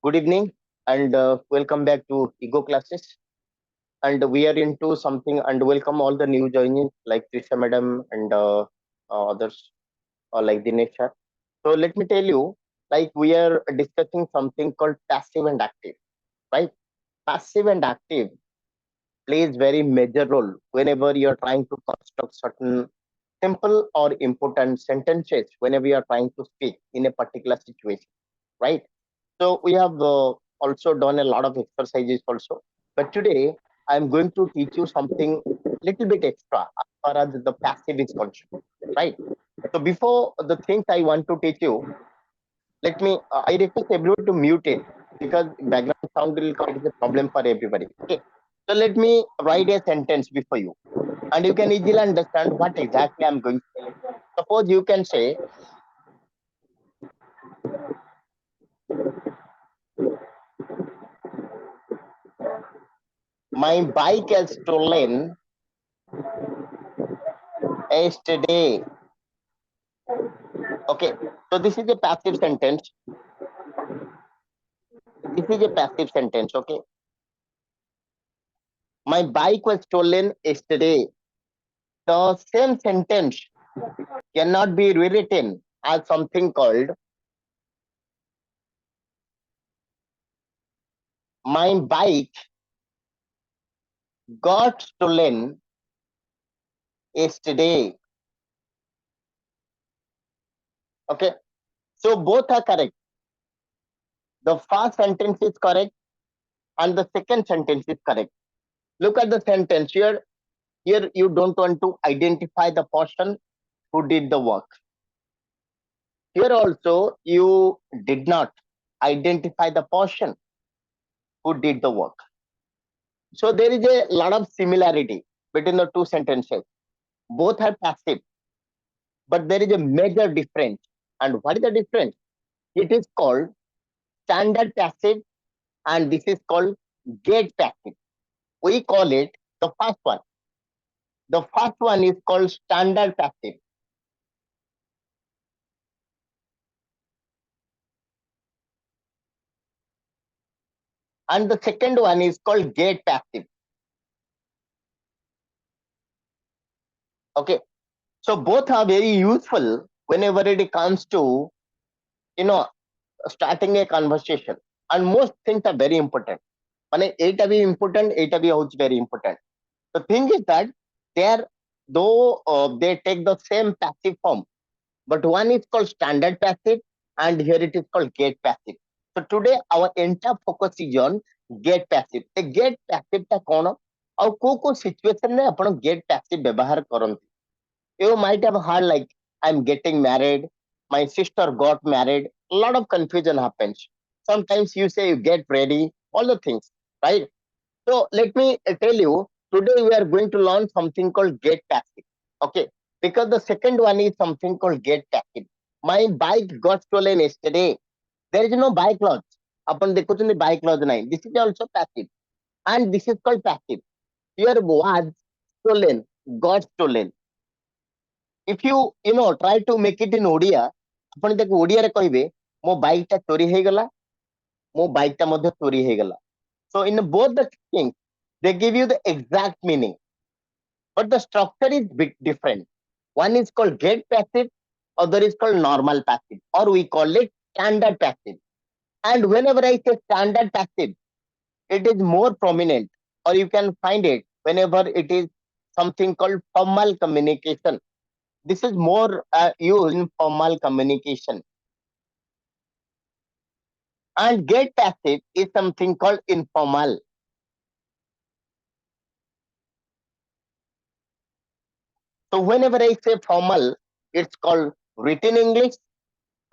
Good evening and welcome back to Ego Classes. And we are into something and welcome all the new joinees like Trisha Madam and others like Dinesh sir. So let me tell you, like we are discussing something called passive and active, right? Passive and active plays very major role whenever you are trying to construct certain simple or important sentences whenever you are trying to speak in a particular situation, right? So we have also done a lot of exercises also. But today I'm going to teach you something little bit extra as far as the passive is concerned, right? So before the things I want to teach you, let me, I request everyone to mute it because background sound will come. It is a problem for everybody. Okay. So let me write a sentence before you and you can easily understand what exactly I'm going to say. Suppose you can say, my bike is stolen yesterday. Okay, so this is a passive sentence. This is a passive sentence. Okay, my bike was stolen yesterday. The same sentence cannot be rewritten as something called my bike got stolen yesterday. Okay, so both are correct. The first sentence is correct and the second sentence is correct. Look at the sentence here. Here you don't want to identify the person who did the work. Here also you did not identify the person who did the work. So there is a lot of similarity between the two sentences. Both are passive, but there is a major difference. And what is the difference? It is called standard passive and this is called get passive. We call it the first one. The first one is called standard passive. And the second one is called get passive. Okay. So both are very useful whenever it comes to, you know, starting a conversation. And most things are very important. মানে এইটা be important, এইটা be হচ্ছে very important. The thing is that they are, though they take the same passive form, but one is called standard passive and here it is called get passive. So today our entire focus is on get passive. The get passive ଟା କଣ ଆଉ କୋଉ କୋଉ situation ରେ ଆପଣ get passive ବ୍ୟବହାର କରନ୍ତି? You might have heard like I'm getting married, my sister got married, a lot of confusion happens. Sometimes you say you get ready, all the things, right? So let me tell you, today we are going to learn something called get passive. Okay, because the second one is something called get passive. My bike got stolen yesterday. There is no bike loss. Upon the bike loss nine. This is also passive. And this is called passive. Your was stolen, got stolen. If you try to make it in Odia, ଆପଣ ତାକୁ ଓଡ଼ିଆରେ କହିବେ ମୋ bike ଟା ଚୋରି ହେଇଗଲା, ମୋ bike ଟା ମଧ୍ୟ ଚୋରି ହେଇଗଲା. So in both the things, they give you the exact meaning, but the structure is bit different. One is called get passive, other is called normal passive, or we call it standard passive. And whenever I say standard passive, it is more prominent, or you can find it whenever it is something called formal communication. This is more used in formal communication. And get passive is something called informal. So whenever I say formal, it's called written English,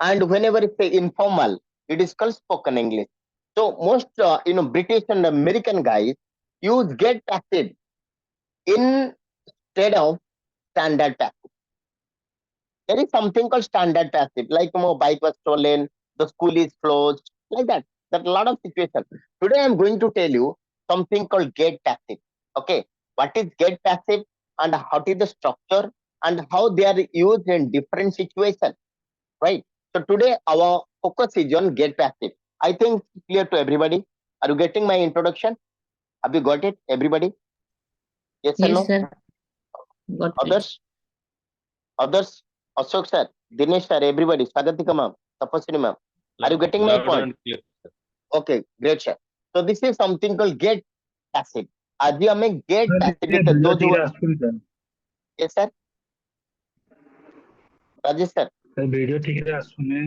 and whenever I say informal, it is called spoken English. So most British and American guys use get passive instead of standard passive. There is something called standard passive, like bike was stolen, the school is closed, like that. That a lot of situations. Today I'm going to tell you something called get passive. Okay, what is get passive and how is the structure and how they are used in different situations, right? So today our focus is on get passive. I think clear to everybody. Are you getting my introduction? Have you got it, everybody? Yes or Yes, no? sir. Got it. Others? Others? Ashok sir, Dinesh sir, everybody, Swagatika ma'am, Tapasini ma'am. Are you getting my Loud point? and clear. Okay, great sir. So this is something called get passive. आज हमें get sir passive इसमें with video those ठीक who है सुन sir yes sir, Rajesh sir, sir video ठीक है सुने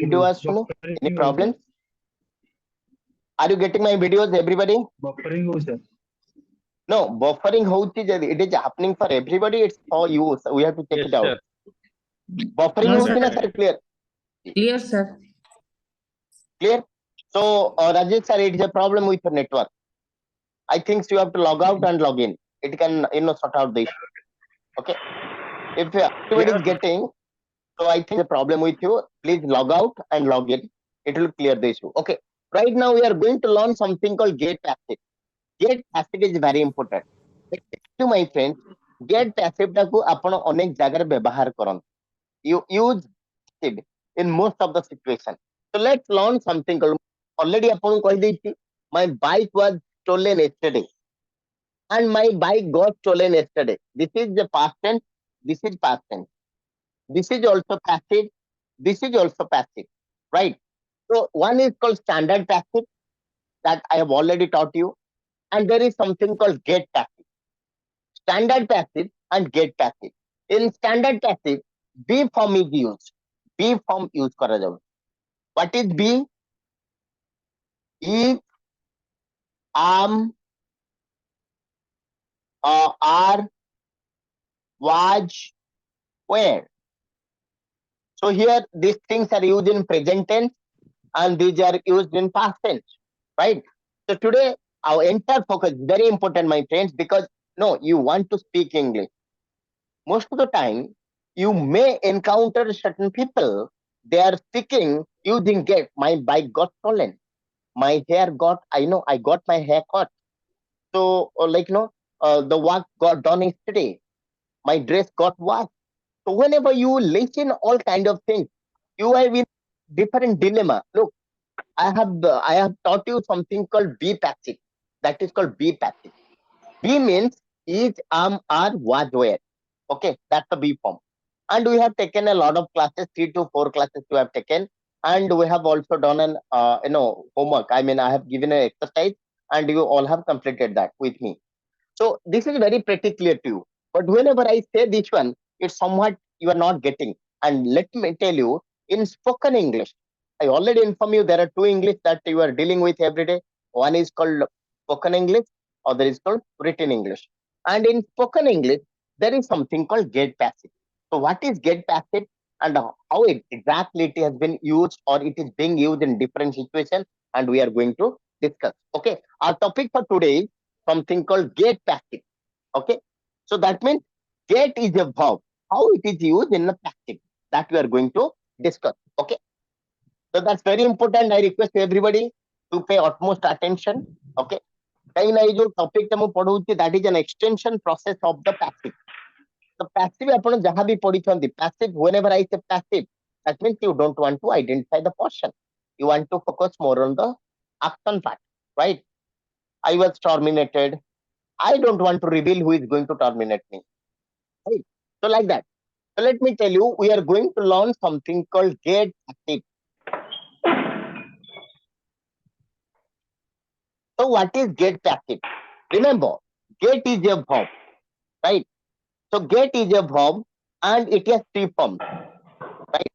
video was सुनो. Any बफरिंग हो sir problems? Are you getting my videos, everybody? Buffering हो सर No, buffering होती जब it is happening for everybody. It's for you. So we have to check Yes, it out. sir. Buffering No, होती ना sir. sir, clear, Clear, sir. clear. So Rajesh sir, it is a problem with your network. I think you have to log out and log in. It can sort out the issue. Okay. If everybody is getting, so I think the problem with you. Please log out and log in. It will clear the issue. Okay. Right now we are going to learn something called gate passive. Gate passive is very important. To my friends, gate passive टाକୁ आपण अनेक जगह व्यवहार करन. You use it in most of the situation. So let's learn something called already आपण कह देछि my bike was stolen yesterday and my bike got stolen yesterday. This is the past tense. This is past tense. This is also passive. This is also passive, right? So one is called standard passive that I have already taught you, and there is something called get passive. Standard passive and get passive. In standard passive, be form is used. Be form use करा जाओ. What is be? If, am, are, was, where. So here these things are used in present tense and these are used in past tense, right? So today our entire focus is very important, my friends, because no, you want to speak English. Most of the time, you may encounter certain people, they are speaking using get. My bike got stolen. My hair got, I got my hair cut. So, the work got done yesterday. My dress got washed. So whenever you listen all kind of things, you have in different dilemma. Look, I have taught you something called be passive. That is called be passive. B means is, are, was, where. Okay, that's the B form. And we have taken a lot of classes, 3 to 4 classes we have taken, and we have also done an homework. I mean, I have given an exercise, and you all have completed that with me. So this is very pretty clear to you. But whenever I say this one, it's somewhat you are not getting. And let me tell you, in spoken English, I already inform you there are two English that you are dealing with every day. One is called spoken English, other is called written English. And in spoken English, there is something called get passive. So what is get passive and how it exactly it has been used or it is being used in different situations, and we are going to discuss. Okay, our topic for today is something called get passive. Okay, so that means get is a verb. How it is used in the passive that we are going to discuss. Okay, so that's very important. I request everybody to pay utmost attention. Okay, कहीं ना ये जो topic टा मु पढ़ौछि that is an extension process of the passive. The passive ଆପଣ ଯାହା ବି ପଢିଛନ୍ତି passive, whenever I say passive, that means you don't want to identify the person. You want to focus more on the action part, right? I was terminated. I don't want to reveal who is going to terminate me. Right? So like that. So let me tell you, we are going to learn something called get passive. So what is get passive? Remember, get is a verb, right? So get is a verb and it has three forms, right?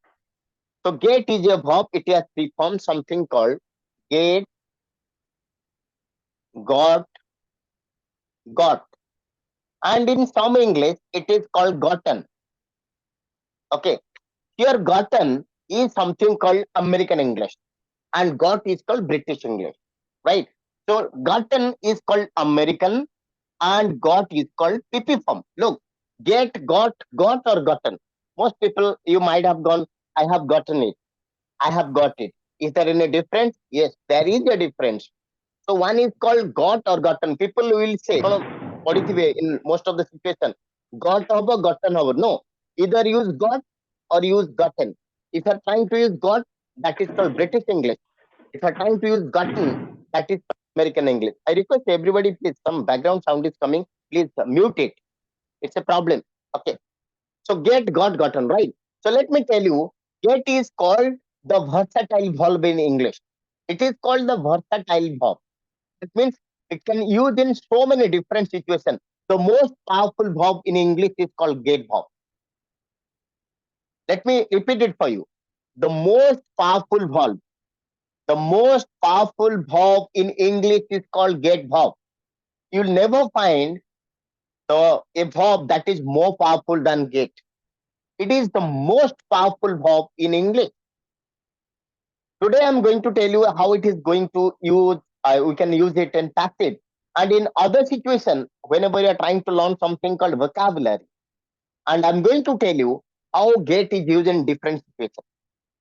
So get is a verb, it has three forms, something called get, got, got. And in some English, it is called gotten. Okay. Here gotten is something called American English and got is called British English, right? So gotten is called American and got is called PP form. Look, get, got or gotten. Most people, you might have gone, I have gotten it. I have got it. Is there any difference? Yes, there is a difference. So one is called got or gotten. People will say, what is the way in most of the situation? Got over, gotten over. No, either use got or use gotten. If you are trying to use got, that is called British English. If you're trying to use gotten, that is American English. I request everybody, please, some background sound is coming. Please mute it. It's a problem. Okay. So get, got, gotten, right? So let me tell you, get is called the versatile verb in English. It is called the versatile verb. It means it can use in so many different situations. The most powerful verb in English is called get verb. Let me repeat it for you. The most powerful verb in English is called get verb. You'll never find a verb that is more powerful than get. It is the most powerful verb in English. Today I'm going to tell you how it is going to use, we can use it in passive. And in other situation, whenever you're trying to learn something called vocabulary, and I'm going to tell you how get is used in different situations.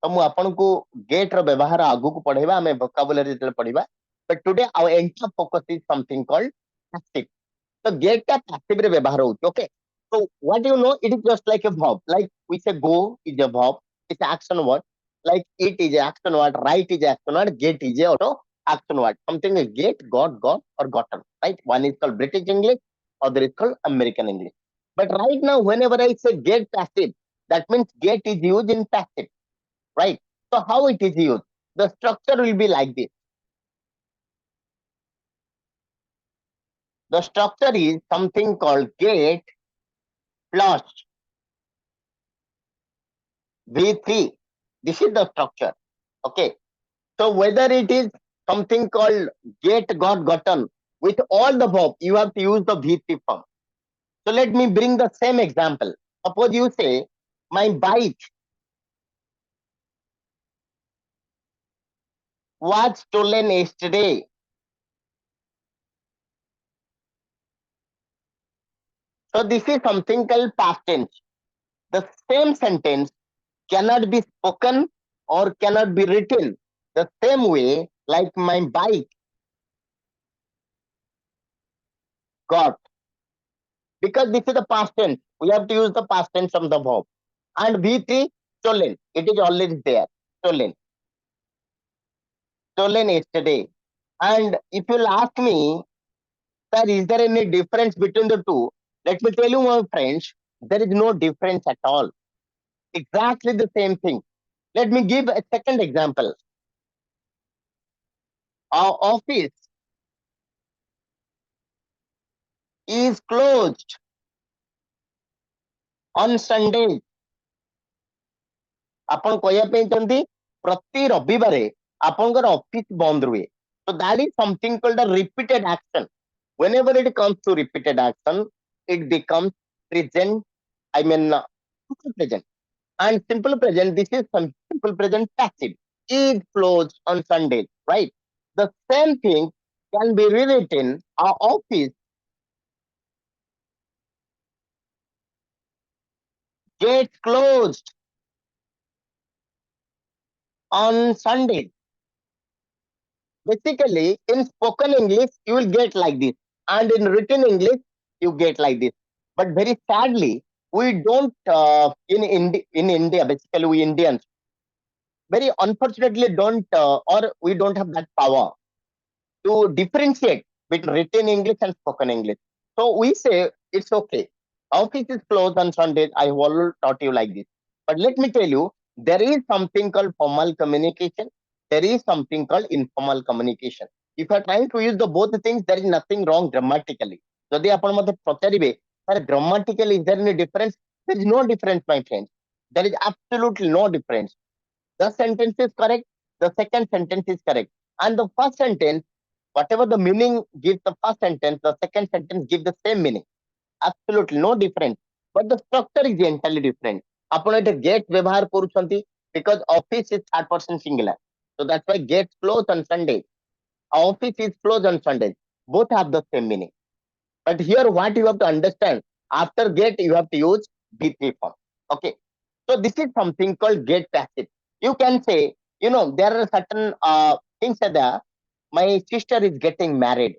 तो मु आपनको gate रो व्यवहार आगु को पढेबा हमें vocabulary जेतले पढिबा but today our entire focus is something called passive. So get का passive रे व्यवहार होउछ. Okay, so what do you know, it is just like a verb, like we say go is a verb, it's an action word, like it is an action word, write is an action word, get is a auto action word. Something like get, got or gotten, right? One is called British English, other is called American English. But right now whenever I say get passive, that means get is used in passive, right? So how it is used? The structure will be like this. The structure is something called get plus V3. This is the structure. Okay. So whether it is something called get, got, gotten, with all the verb, you have to use the V3 form. So let me bring the same example. Suppose you say, my bike was stolen yesterday. So this is something called past tense. The same sentence cannot be spoken or cannot be written the same way like my bike got, because this is the past tense. We have to use the past tense of the verb. And V3, stolen, it is already there. Stolen yesterday. And if you'll ask me, sir, is there any difference between the two? Let me tell you, my friends, there is no difference at all. Exactly the same thing. Let me give a second example. Our office is closed on Sunday. आपण कहया पे चंदी प्रति रविवार आपनकर office बंद रुए. So that is something called a repeated action. Whenever it comes to repeated action, it becomes present. I mean, simple present. And simple present, this is some simple present passive. Is closed on Sunday, right? The same thing can be rewritten. Our office gets closed on Sunday. Basically, in spoken English, you will get like this. And in written English, you get like this. But very sadly, we don't, in India, basically we Indians, very unfortunately don't, or we don't have that power to differentiate between written English and spoken English. So we say, it's okay. Office is closed on Sundays. I have already taught you like this. But let me tell you, there is something called formal communication. There is something called informal communication. If you are trying to use the both things, there is nothing wrong grammatically. ଯଦି ଆପଣ ମୋତେ ପଚାରିବେ, sir, grammatically is there any difference? There is no difference, my friends. There is absolutely no difference. The sentence is correct. The second sentence is correct. And the first sentence, whatever the meaning gives the first sentence, the second sentence gives the same meaning. Absolutely no difference. But the structure is entirely different. ଆପଣ ଏଠି get ବ୍ୟବହାର କରୁଛନ୍ତି because office is third person singular. So that's why get closed on Sunday. Office is closed on Sunday. Both have the same meaning. But here what you have to understand, after get you have to use B3 form. Okay. So this is something called get passive. You can say, there are certain things that my sister is getting married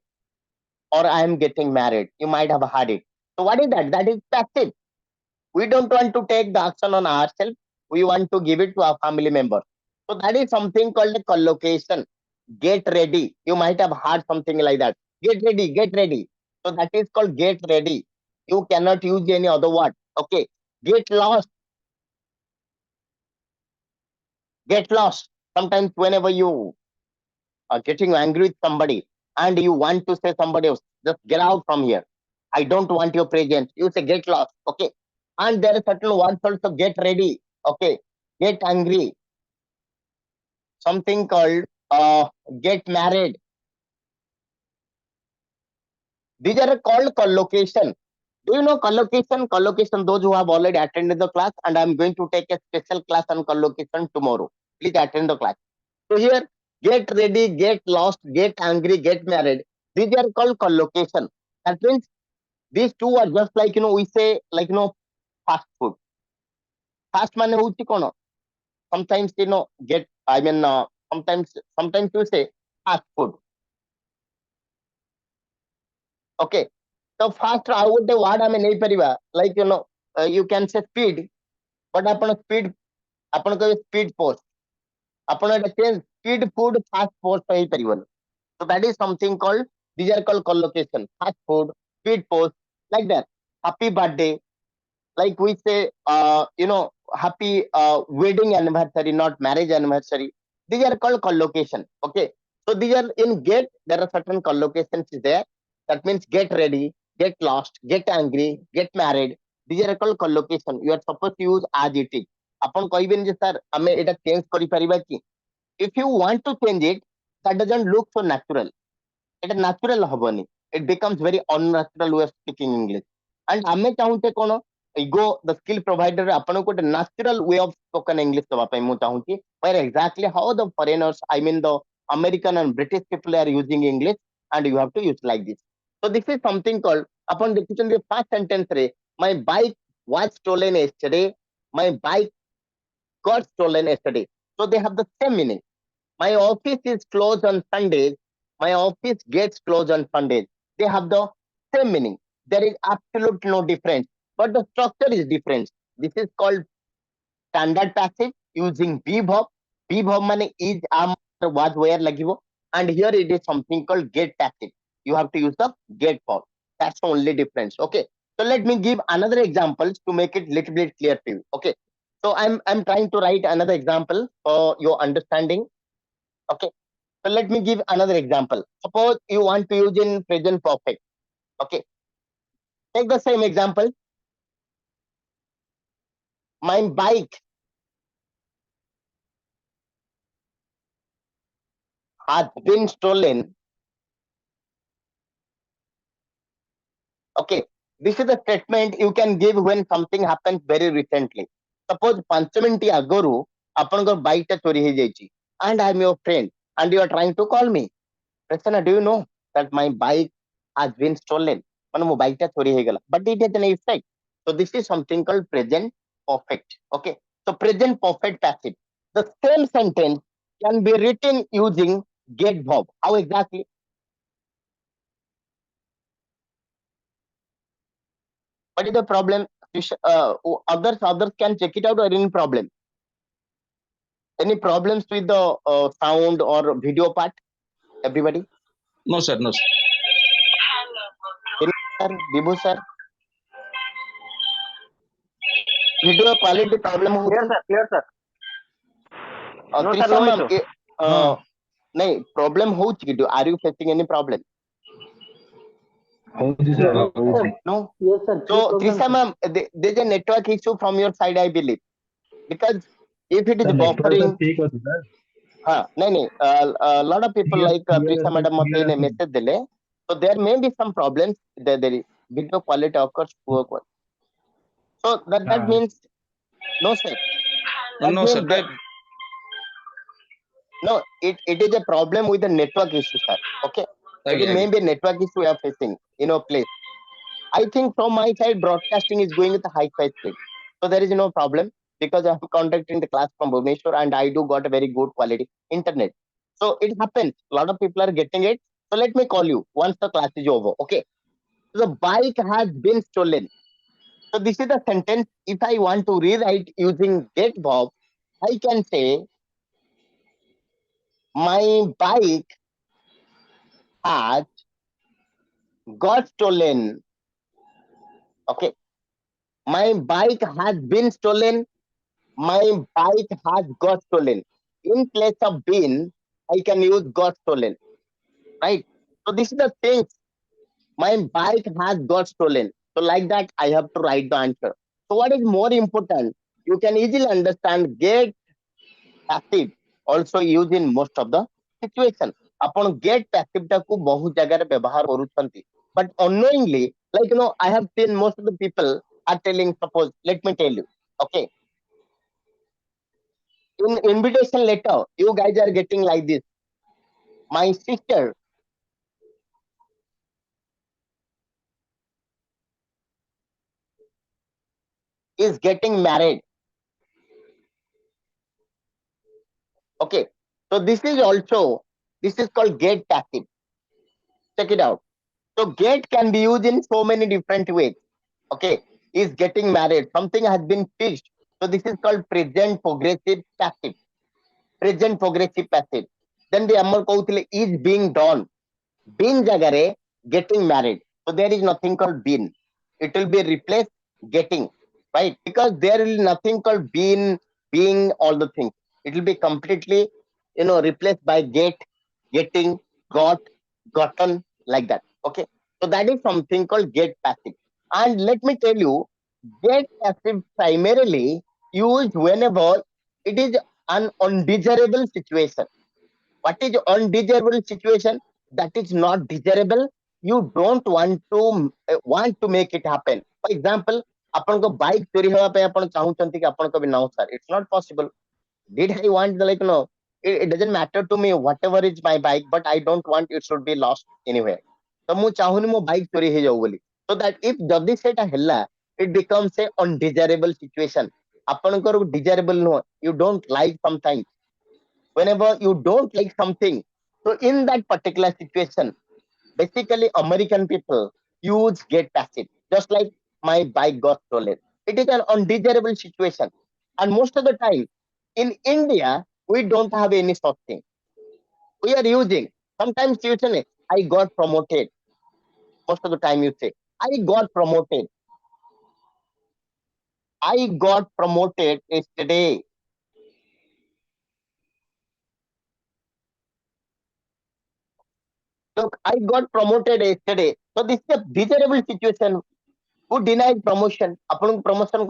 or I am getting married. You might have heard it. So what is that? That is passive. We don't want to take the action on ourselves. We want to give it to our family member. So that is something called a collocation. get ready. You might have heard something like that. Get ready, get ready. So that is called get ready. You cannot use any other word. Okay. Get lost. Get lost. Sometimes whenever you are getting angry with somebody and you want to say somebody else, just get out from here. I don't want your presence. You say get lost. Okay. And there are certain words also, get ready. Okay. Get angry. Something called get married. These are called collocation. Do you know collocation? Collocation, those who have already attended the class, and I'm going to take a special class on collocation tomorrow. Please attend the class. So here, get ready, get lost, get angry, get married. These are called collocation. That means these two are just like, we say, like, fast food. Fast man houchi kono. Sometimes, get, I mean, sometimes you say fast food. Okay. So fast, I would say what I mean, like, you can say speed, but upon speed, upon speed post. Upon a change, speed food, fast post, so that is something called, these are called collocation, fast food, speed post, like that. Happy birthday, like we say, happy wedding anniversary, not marriage anniversary. These are called collocation. Okay. So these are in get, there are certain collocations is there. That means get ready, get lost, get angry, get married. These are called collocation. You are supposed to use as it is. Upon କହିବେନି ଯେ sir ଆମେ ଏଟା change କରିପାରିବା କି? If you want to change it, that doesn't look so natural. It is natural habani. It becomes very unnatural way of speaking English. And ଆମେ ଚାହୁଁଛେ କ'ଣ ego the skill provider ଆପଣଙ୍କୁ ଗୋଟେ natural way of spoken English ଦେବା ପାଇଁ ମୁଁ ଚାହୁଁଛି, where exactly how the foreigners, I mean the American and British people are using English, and you have to use like this. So this is something called, ଆପଣ ଦେଖୁଛନ୍ତି first sentence ରେ, my bike was stolen yesterday, my bike got stolen yesterday. So they have the same meaning. My office is closed on Sundays. My office gets closed on Sundays. They have the same meaning. There is absolute no difference, but the structure is different. This is called standard passive using be verb. Be verb money is, am, was, where lagivo. And here it is something called get passive. You have to use the get verb. That's the only difference. Okay. So let me give another examples to make it little bit clear to you. Okay. So I'm trying to write another example for your understanding. Okay. So let me give another example. Suppose you want to use in present perfect. Okay. Take the same example. My bike has been stolen. Okay. This is a statement you can give when something happens very recently. Suppose 5 minutes ago, apanko bike ta chori he jaichi, and I am your friend, and you are trying to call me. Prasanna, do you know that my bike has been stolen? My bike ta chori he gala, but it has an effect. So this is something called present perfect. Okay. So present perfect passive. The same sentence can be written using get verb. How exactly? What is the problem? Others can check it out, or any problem? Any problems with the sound or video part? Everybody? No, sir. No, sir. Sir, Vibhu sir? Video quality problem Clear, होती? sir. Clear, sir. No, sir. Trisha No ma'am, issue. नहीं problem होची कि are you facing any problem? ହଉଛି sir, ହଉଛି। No. Yes, sir. So Trisha ma'am, there's a network issue from your side, I believe, because if it is Sir, network ତ buffering, ଠିକ ଅଛି sir। हाँ नहीं a lot of people Clear, like clear Trisha ଆସୁଛି, madam clear मते ଆସୁଛି। message देले, so there may be some problems. There is video quality occurs poor quality. So that ହଁ means no sir. That No, sir. means that no, it is a problem with the network issue, sir. Okay, it Again, may be a network issue we are facing in our place. I think from my side, broadcasting is going with a high speed, so there is no problem because I am contacting the class from Bhubaneswar and I do got a very good quality internet. So it happens. A lot of people are getting it. So let me call you once the class is over. Okay. So the bike has been stolen. So this is the sentence. If I want to rewrite using get verb, I can say my bike has got stolen. Okay, my bike has been stolen. My bike has got stolen. In place of been, I can use got stolen. Right. So this is the thing. My bike has got stolen. So like that, I have to write the answer. So what is more important? You can easily understand get passive also used in most of the situation. Upon get passive taku bahut jagar ବ୍ୟବହାର କରୁଛନ୍ତି. But unknowingly, like I have seen most of the people are telling, suppose, let me tell you, okay, in invitation letter, you guys are getting like this. My sister is getting married. Okay, so this is called get passive. Check it out. So get can be used in so many different ways. Okay, is getting married. Something has been fixed. So this is called present progressive passive. Present progressive passive. Then the amar kautile is being done. Been jagare getting married. So there is nothing called been. It will be replaced getting, right? Because there is nothing called been, being, all the things. It will be completely, replaced by get, getting, got, gotten, like that. Okay. So that is something called get passive. And let me tell you, get passive primarily used whenever it is an undesirable situation. What is undesirable situation? That is not desirable. You don't want to make it happen. For example, ଆପଣଙ୍କ bike ଚୋରି ହେବା ପାଇଁ ଆପଣ ଚାହୁଁଛନ୍ତି କି ଆପଣଙ୍କ ବି no sir, it's not possible. Did I want it doesn't matter to me whatever is my bike, but I don't want it should be lost anywhere. ତ ମୁଁ ଚାହୁଁନି ମୋ ବାଇକ୍ ଚୋରି ହେଇଯାଉ ବୋଲି. So that if ଯଦି ସେଇଟା ହେଲା, it becomes a undesirable situation. ଆପଣଙ୍କର desirable ନୁହଁ, you don't like sometimes. Whenever you don't like something, so in that particular situation, basically American people use get passive. Just like my bike got stolen, it is an undesirable situation. And most of the time in India, we don't have any such thing. We are using, sometimes you say I got promoted. Most of the time you say I got promoted. I got promoted yesterday. Look, I got promoted yesterday. So this is a desirable situation. Who denied promotion? Upon promotion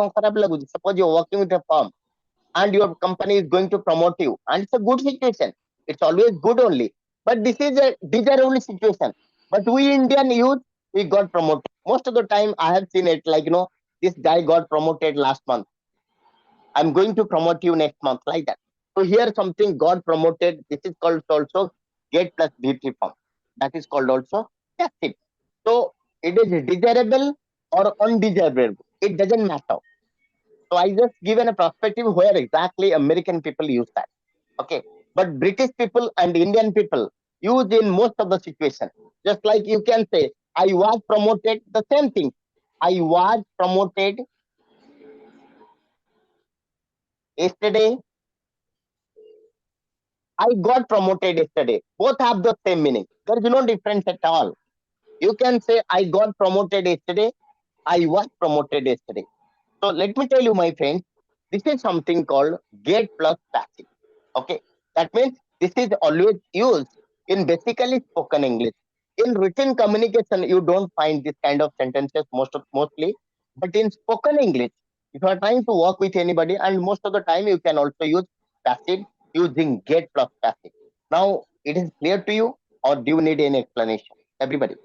suppose you're working with a firm and your company is going to promote you, and it's a good situation. It's always good only. But this is a desirable situation. But we Indian youth, we got promoted. Most of the time I have seen it like this guy got promoted last month. I'm going to promote you next month, like that. So here something got promoted. This is called also get plus VP form. That is called also passive. So it is desirable or undesirable. It doesn't matter. So I just given a perspective where exactly American people use that. Okay. But British people and Indian people use in most of the situation. Just like you can say, I was promoted, the same thing. I was promoted yesterday. I got promoted yesterday. Both have the same meaning. There is no difference at all. You can say I got promoted yesterday. I was promoted yesterday. So let me tell you, my friends, this is something called get plus passive. Okay. That means this is always used in basically spoken English. In written communication, you don't find this kind of sentences mostly. But in spoken English, if you are trying to work with anybody, and most of the time you can also use passive using get plus passive. Now, it is clear to you, or do you need any explanation? Everybody.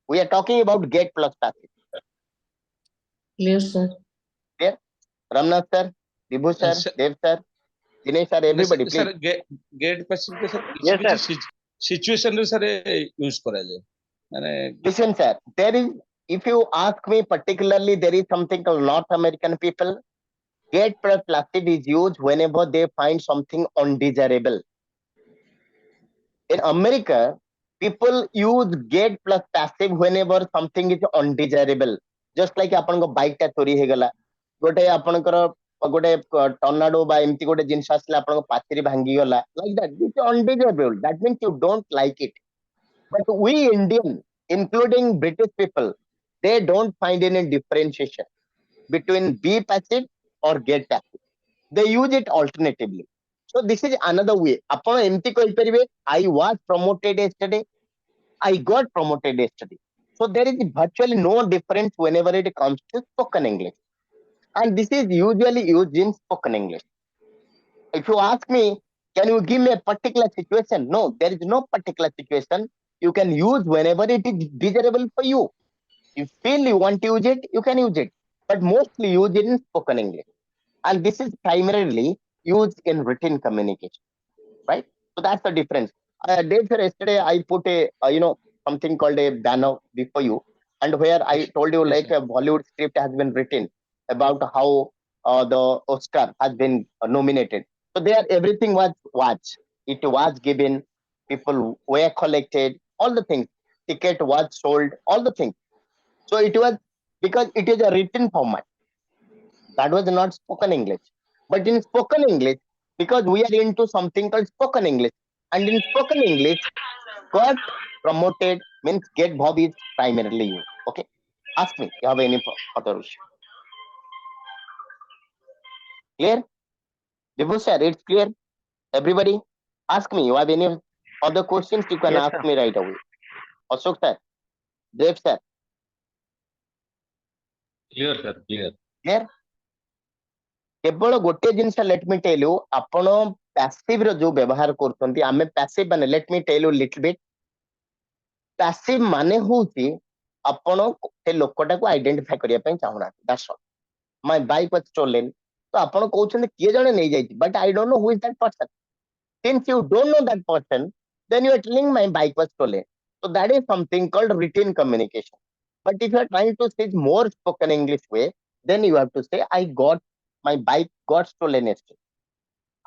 We are talking about get plus passive. Clear, sir. Clear? Ramnath sir, Vibhu sir, Sir- Dev sir, Dinesh sir, everybody, please. Sir get passive के sir Yes, किसी किसी situation रे sir use करा जाए माने Listen, sir, there is, if you ask me particularly, there is something called North American people. Get plus passive is used whenever they find something undesirable. In America, people use get plus passive whenever something is undesirable. Just like ଆପଣଙ୍କ bike ଟା ଚୋରି ହେଇଗଲା, ଗୋଟେ ଆପଣଙ୍କର गोटे टर्नाडो बा एमती गोटे जिनस आसला आपण पाचेरी भांगी गला like that this is undeservable that means you don't like it but we Indian including British people they don't find any differentiation between be passive or get passive they use it alternatively so this is another way आपण एमती कहि परिबे I was promoted yesterday I got promoted yesterday so there is virtually no difference whenever it comes to spoken English and this is usually used in spoken English. If you ask me, can you give me a particular situation? No, there is no particular situation. You can use whenever it is desirable for you. You feel you want to use it, you can use it. But mostly use it in spoken English. And this is primarily used in written communication, right? So that's the difference. Dave, sir, yesterday I put a, something called a banner before you, and where I told you Yes, like sir. a Bollywood script has been written about how the Oscar has been nominated. So there, everything was watched. It was given. People were collected. All the things. Ticket was sold. All the things. So it was because it is a written format. That was not spoken English. But in spoken English, because we are into something called spoken English, and in spoken English, got promoted means get verb is primarily used. Okay. Ask me. You have any other issue? Clear? Vibhu sir, it's clear. Everybody, ask me. You have any other questions? You can Yes, ask sir. me right away. Ashok sir, Dev sir, Clear, sir. Clear. clear? केवल गोटे जिनस let me tell you आपण passive रो जो व्यवहार करछंती आमे passive माने let me tell you little bit passive माने होउची आपण से लोकटा को आइडेंटिफाई करिया पय चाहुना that's all my bike was stolen तो आपण कहउछन किए जणे नै जाई but I don't know who is that person since you don't know that person then you are telling my bike was stolen so that is something called written communication but if you are trying to speak more spoken English way then you have to say I got my bike got stolen yesterday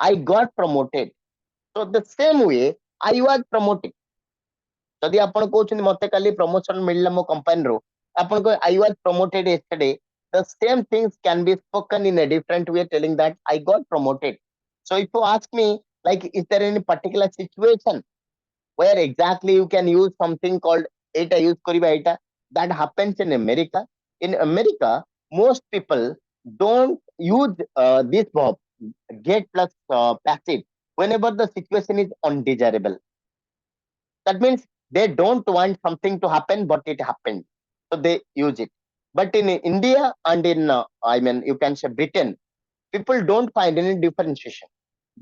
I got promoted so the same way I was promoted जदि आपण कहउछन मते काली promotion मिलला मो company रो आपण को I was promoted yesterday the same things can be spoken in a different way telling that I got promoted so if you ask me like is there any particular situation where exactly you can use something called eta use kariba eta that happens in America most people don't use this verb get plus passive whenever the situation is undesirable that means they don't want something to happen but it happened so they use it but in India and in I mean you can say Britain people don't find any differentiation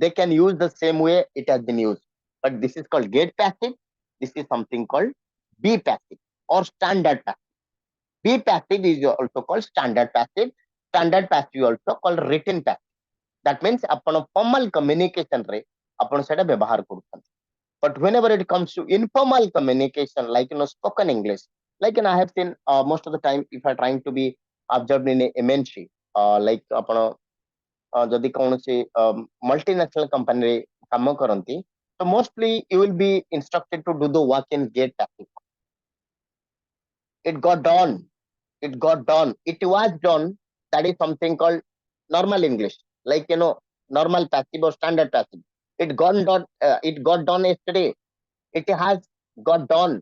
they can use the same way it has been used but this is called get passive this is something called be passive or standard passive be passive is also called standard passive also called written passive that means upon a formal communication रे आपण सेटा व्यवहार करूछन but whenever it comes to informal communication like spoken English like I have seen most of the time if I trying to be observed in a MNC like आपण जदि कौनसी multinational company रे काम करंती so mostly you will be instructed to do the work in get passive it got done it was done that is something called normal English like normal passive or standard passive it got done yesterday it has got done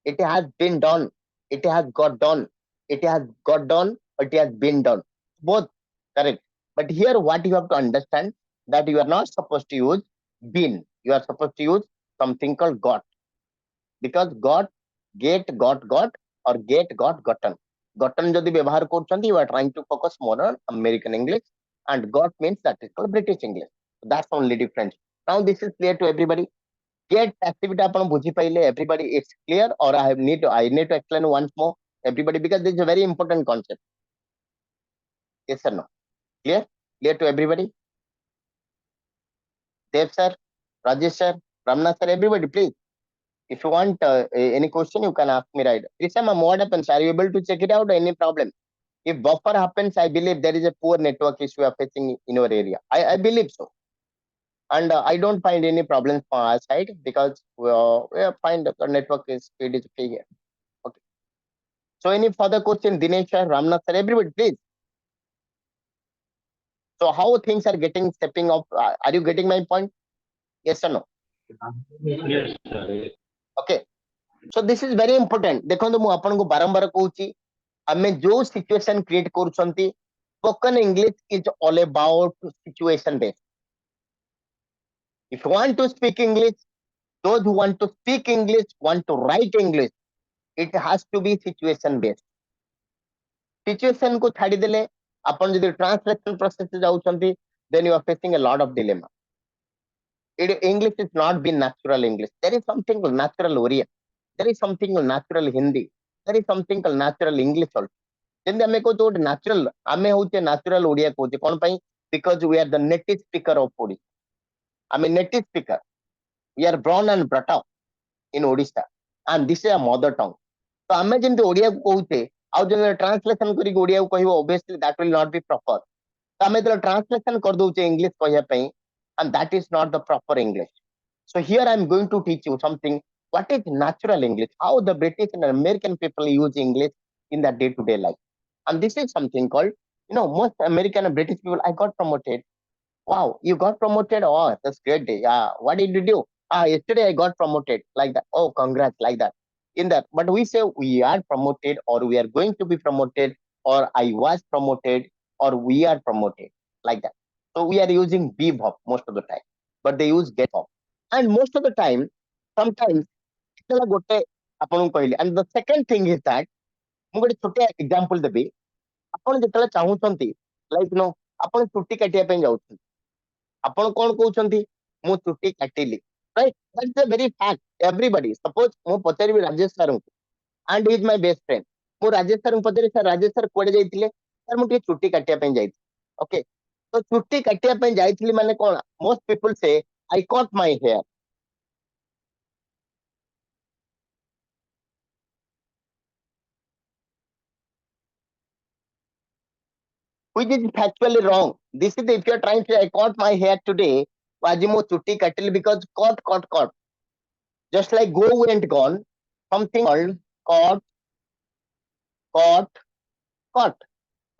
it has been done it has got done it has got done it has been done both correct but here what you have to understand that you are not supposed to use been you are supposed to use something called got because got got or get got gotten jodi व्यवहार करछंती you are trying to focus more on American English and got means that is called British English so that's only difference now this is clear to everybody get activity आपण बुझी पाइले everybody it's clear or I need to explain once more everybody because this is a very important concept yes or no clear to everybody Dev sir Rajesh sir Ramnath sir everybody please if you want any question you can ask me right this time what happens are you able to check it out any problem if buffer happens I believe there is a poor network issue you are facing in your area I believe so and I don't find any problems from our side because we find the network is speed is okay here. Okay. So any further question, Dinesh sir, Ramnath sir, everybody please. So how things are getting stepping up? Are you getting my point? Yes or no? Yes, sir. Okay. So this is very important. देखो मु आपन को बारंबार कहूची आमे जो situation create करूछंती spoken English is all about situation based. If you want to speak English, those who want to speak English, want to write English, it has to be situation based. Situation को छाड़ी देले अपन जदि translation process से जाउछंती, then you are facing a lot of dilemma. English is not been natural English. There is something called natural Oriya. There is something called natural Hindi. There is something called natural English also. ଯେମିତି ଆମେ କହୁଛୁ ଗୋଟେ natural ଆମେ ହଉଛେ natural Odia କହୁଛେ କଣ ପାଇଁ? Because we are the native speaker of Odisha. ଆମେ native speaker. We are born and brought up in Odisha and this is a mother tongue. ତ ଆମେ ଯେମିତି ଓଡ଼ିଆକୁ କହୁଛେ ଆଉ ଯେମିତି translation କରିକି ଓଡ଼ିଆକୁ କହିବ obviously that will not be proper. ତ ଆମେ ଯେତେବେଳେ translation କରିଦଉଛେ English କହିବା ପାଇଁ and that is not the proper English. So here I am going to teach you something. What is natural English? How the British and American people use English in their day-to-day life. And this is something called, most American and British people, I got promoted. Wow, you got promoted? Oh, that's great day. Yeah, what did you do? Yesterday I got promoted, like that. Oh, congrats, like that. In that, but we say we are promoted or we are going to be promoted or I was promoted or we are promoted, like that. So we are using be verb most of the time, but they use get verb. And most of the time, sometimes, and the second thing is that, ମୁଁ ଗୋଟେ ଛୋଟ example ଦେବି ଆପଣ ଯେତେବେଳେ ଚାହୁଁଛନ୍ତି like ଆପଣ ଚୁଟି କାଟିବା ପାଇଁ ଯାଉଛନ୍ତି ଆପଣ କଣ କହୁଛନ୍ତି ମୁଁ ଚୁଟି କାଟିଲି right that's a very fact everybody suppose ମୁଁ ପଚାରିବି ରାଜେଶ ସାରଙ୍କୁ and he is my best friend ମୁଁ ରାଜେଶ ସାରଙ୍କୁ ପଚାରି ସାର୍ ରାଜେଶ ସାର୍ କୁଆଡେ ଯାଇଥିଲେ ସାର୍ ମୁଁ ଟିକେ ଚୁଟି କାଟିବା ପାଇଁ ଯାଇଥିଲି ଓକେ ତ ଚୁଟି କାଟିବା ପାଇଁ ଯାଇଥିଲି ମାନେ କଣ ମୋଷ୍ଟ ପିପୁଲ ସେ I cut my hair which is factually wrong. This is if you're trying to say, I cut my hair today, Wajimo chutti katil because cut. Just like go and gone, something called cut.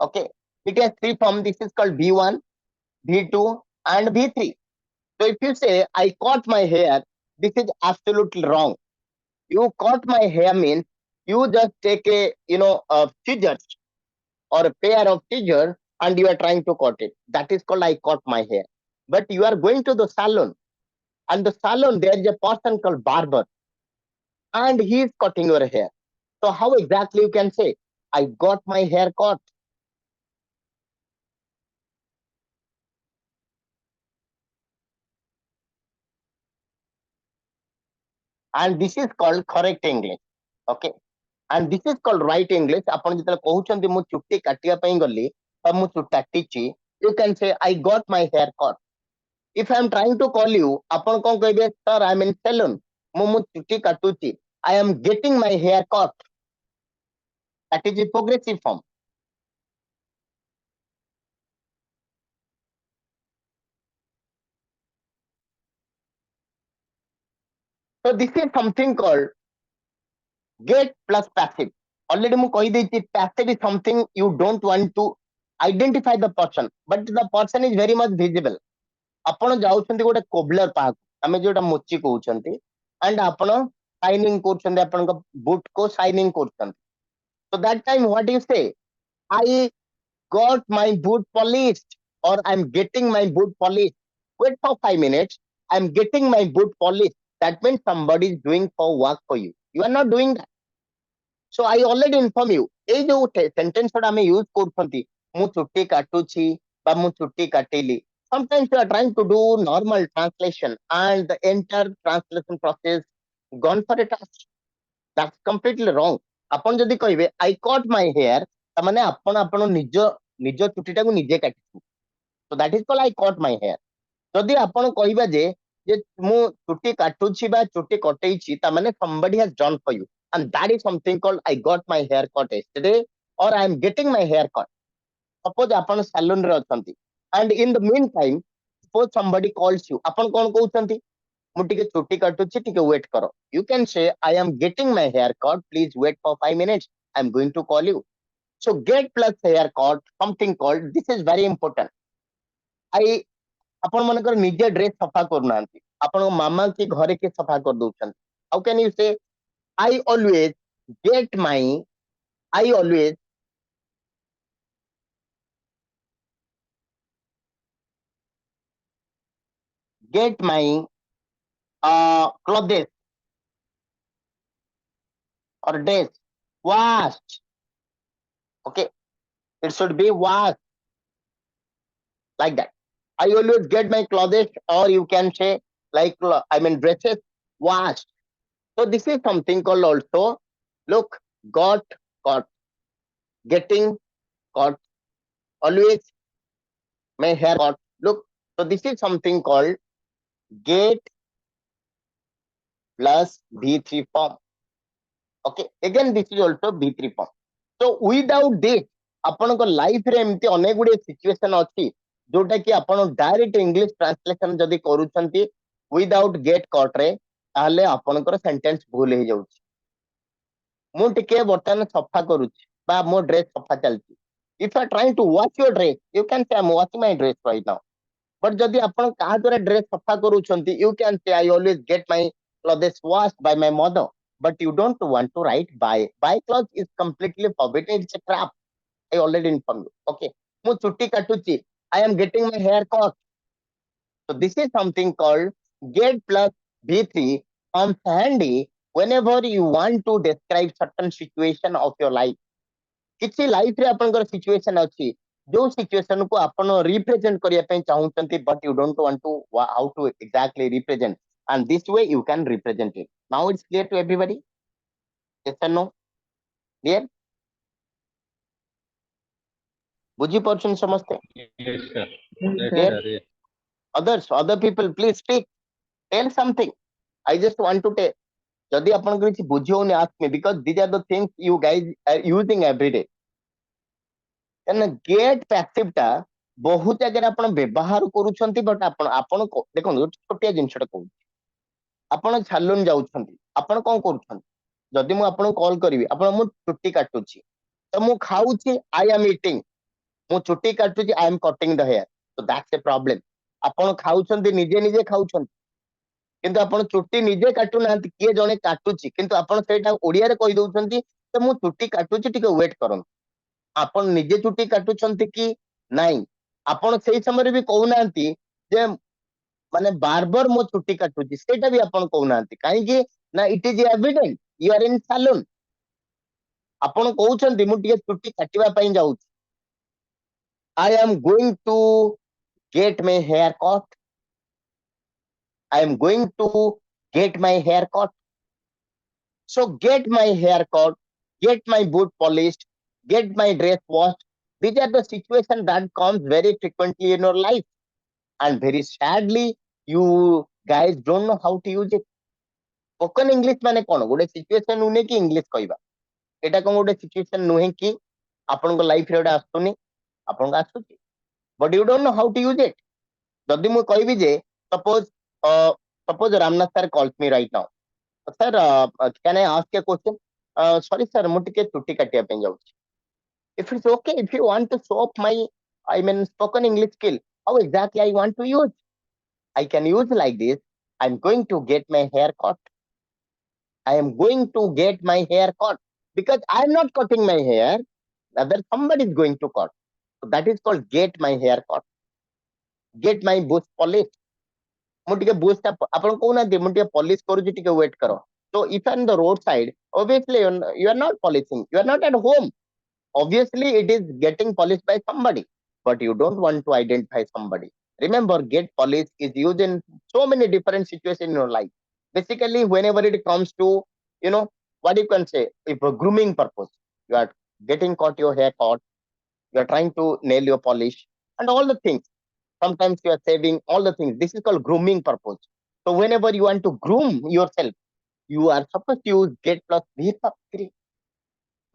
Okay. It has three forms. This is called V1, V2, and V3. So if you say, I cut my hair, this is absolutely wrong. You cut my hair means you just take a, scissors or a pair of scissors and you are trying to cut it. That is called I cut my hair. But you are going to the salon and the salon there is a person called barber and he is cutting your hair. So how exactly you can say I got my hair cut? And this is called correct English. Okay. And this is called right English. ଆପଣ ଯେତେବେଳେ କହୁଛନ୍ତି ମୁଁ ଚୁଟି କାଟିବା ପାଇଁ ଗଲି ବା ମୁଁ ଚୁଟି କାଟିଛି you can say I got my hair cut. If I am trying to call you, ଆପଣ କଣ କହିବେ sir I am in salon. ମୁଁ ଚୁଟି କାଟୁଛି. I am getting my hair cut. That is a progressive form. So this is something called get plus passive. Already ମୁଁ କହିଦେଇଛି passive is something you don't want to identify the person, but the person is very much visible. ଆପଣ ଯାଉଛନ୍ତି ଗୋଟେ କୋବଲର ପାହାକୁ ଆମେ ଯୋଉଟା ମୋଚି କହୁଛନ୍ତି and ଆପଣ shining କରୁଛନ୍ତି ଆପଣଙ୍କ ବୁଟ को ସାଇନିଂ କରୁଛନ୍ତି. So that time what you say? I got my boot polished or I'm getting my boot polished. Wait for 5 minutes. I'm getting my boot polished. That means somebody is doing for work for you. You are not doing that. So I already inform you. এই ଯୋଉ sentence ଗୁଡା ଆମେ use କରୁଛନ୍ତି ମୁଁ ଚୁଟି କାଟୁଛି ବା ମୁଁ ଚୁଟି କାଟିଲି. Sometimes you are trying to do normal translation and the entire translation process gone for a task. That's completely wrong. ଆପଣ ଯଦି କହିବେ I cut my hair ତାମାନେ ଆପଣ ଆପଣ ନିଜ ଚୁଟିଟାକୁ ନିଜେ କାଟିଛନ୍ତି. So that is called I cut my hair. ଯଦି ଆପଣ କହିବା ଯେ ମୁଁ ଚୁଟି କାଟୁଛି ବା ଚୁଟି କଟେଇଛି ତାମାନେ somebody has done for you and that is something called I got my hair cut yesterday or I am getting my hair cut. Suppose ଆପଣ salon ରେ ଅଛନ୍ତି and in the meantime suppose somebody calls you ଆପଣ କଣ କହୁଛନ୍ତି ମୁଁ ଟିକେ ଚୁଟି କାଟୁଛି ଟିକେ wait କର. You can say I am getting my hair cut, please wait for 5 minutes, I am going to call you. So get plus hair cut, something called, this is very important. आई आपण मनकर निजे dress सफा करना आपण मामा की घरे के सफा कर दउछन हाउ कैन यू से I always get my I always get my clothes or dress washed. Okay, it should be washed like that. I always get my clothes, or you can say like I mean dresses washed. So this is something called also look got getting got always my hair got look. So this is something called get plus V3 form. Okay, again this is also V3 form. So without this ଆପଣଙ୍କ ଲାଇଫରେ ଏମିତି ଅନେକ ଗୁଡ଼ିଏ situation ଅଛି ଯୋଉଟା କି ଆପଣ direct English translation ଯଦି କରୁଛନ୍ତି ୱିଦାଉଟ୍ ଗେଟ୍ କଟ୍ ରେ ତାହେଲେ ଆପଣଙ୍କର ସେଣ୍ଟେନ୍ସ ଭୁଲ ହେଇଯାଉଛି ମୁଁ ଟିକେ ବର୍ତ୍ତମାନ ସଫା କରୁଛି ବା ମୋ ଡ୍ରେସ ସଫା ଚାଲିଛି if you are trying to wash your dress you can say I am washing my dress right now but ଯଦି ଆପଣ କାହା ଦ୍ୱାରା ଡ୍ରେସ ସଫା କରୁଛନ୍ତି you can say I always get my clothes washed by my mother but you don't want to write by clothes is completely forbidden it's a trap I already informed you. Okay. Mu chutti katuchi. I am getting my hair cut. So this is something called get plus V3 comes handy whenever you want to describe certain situation of your life. किसी life रे आपनकर situation अछि जो situation को आपण represent करिया पे चाहउचंती but you don't want to how to exactly represent and this way you can represent it. Now it's clear to everybody? Yes or no? Clear? बुझी पार्छन समझते Yes, sir. Yes, Clear? sir. Yes. other people please speak tell something I just want to tell जदि आपण किसी बुझी होनी ask me because these are the things you guys are using every day then get passive टा बहुत जगह आपण व्यवहार करूछंती बट आपण देखो छोटिया जिंसटा कहू आपण सैलून जाउछंती आपण कोन करूछंती जदि मु आपण कॉल करबी आपण मु चुट्टी काटुची तो मु खाउची आई एम ईटिंग मु चुट्टी काटुची I am cutting the hair so that's a problem आपण खाउछंती निजे निजे खाउछंती किंतु आपण चुट्टी निजे काटू नांती किए जने काटुची किंतु आपण सेटा ओडिया रे कहि दउछंती तो मु चुट्टी काटुची टिके वेट करन आपण निजे चुट्टी काटुछंती कि नाही आपण सेही समय भी कहू नांती जे माने बार्बर मो चुट्टी काटुची सेटा भी आपण कहू नांती काहे कि ना it is evident you are in salon आपण कहउछंती मु टिके चुट्टी काटिबा पई जाउची I am going to get my hair cut. I am going to get my hair cut. So get my hair cut, get my boot polished, get my dress washed. These are the situations that comes very frequently in your life. And very sadly, you guys don't know how to use it. Spoken English माने कौन गोटे situation नुहे कि English कहवा एटा कौन गोटे situation नुहे कि आपन लाइफ रे आसुनी आपन आसुची but you don't know how to use it जदि मु कहबी जे suppose Ramnath sir calls me right now sir can I ask a question sorry sir मु टिके चुट्टी काटिया पे जाउची if it's okay if you want to show up my I mean spoken English skill how exactly I want to use I can use like this I'm going to get my hair cut I am going to get my hair cut because I'm not cutting my hair rather somebody is going to cut so that is called get my hair cut get my bush polished मु टिके Bush ता आपण को ना दे मु टिके polish करू टिके वेट करो so if you are on the roadside obviously you are not polishing you are not at home obviously it is getting polished by somebody but you don't want to identify somebody remember get polished is used in so many different situations in your life basically whenever it comes to you know what you can say if a grooming purpose you are getting cut your hair cut you are trying to nail your polish and all the things sometimes you are saving all the things this is called grooming purpose so whenever you want to groom yourself you are supposed to use get plus v3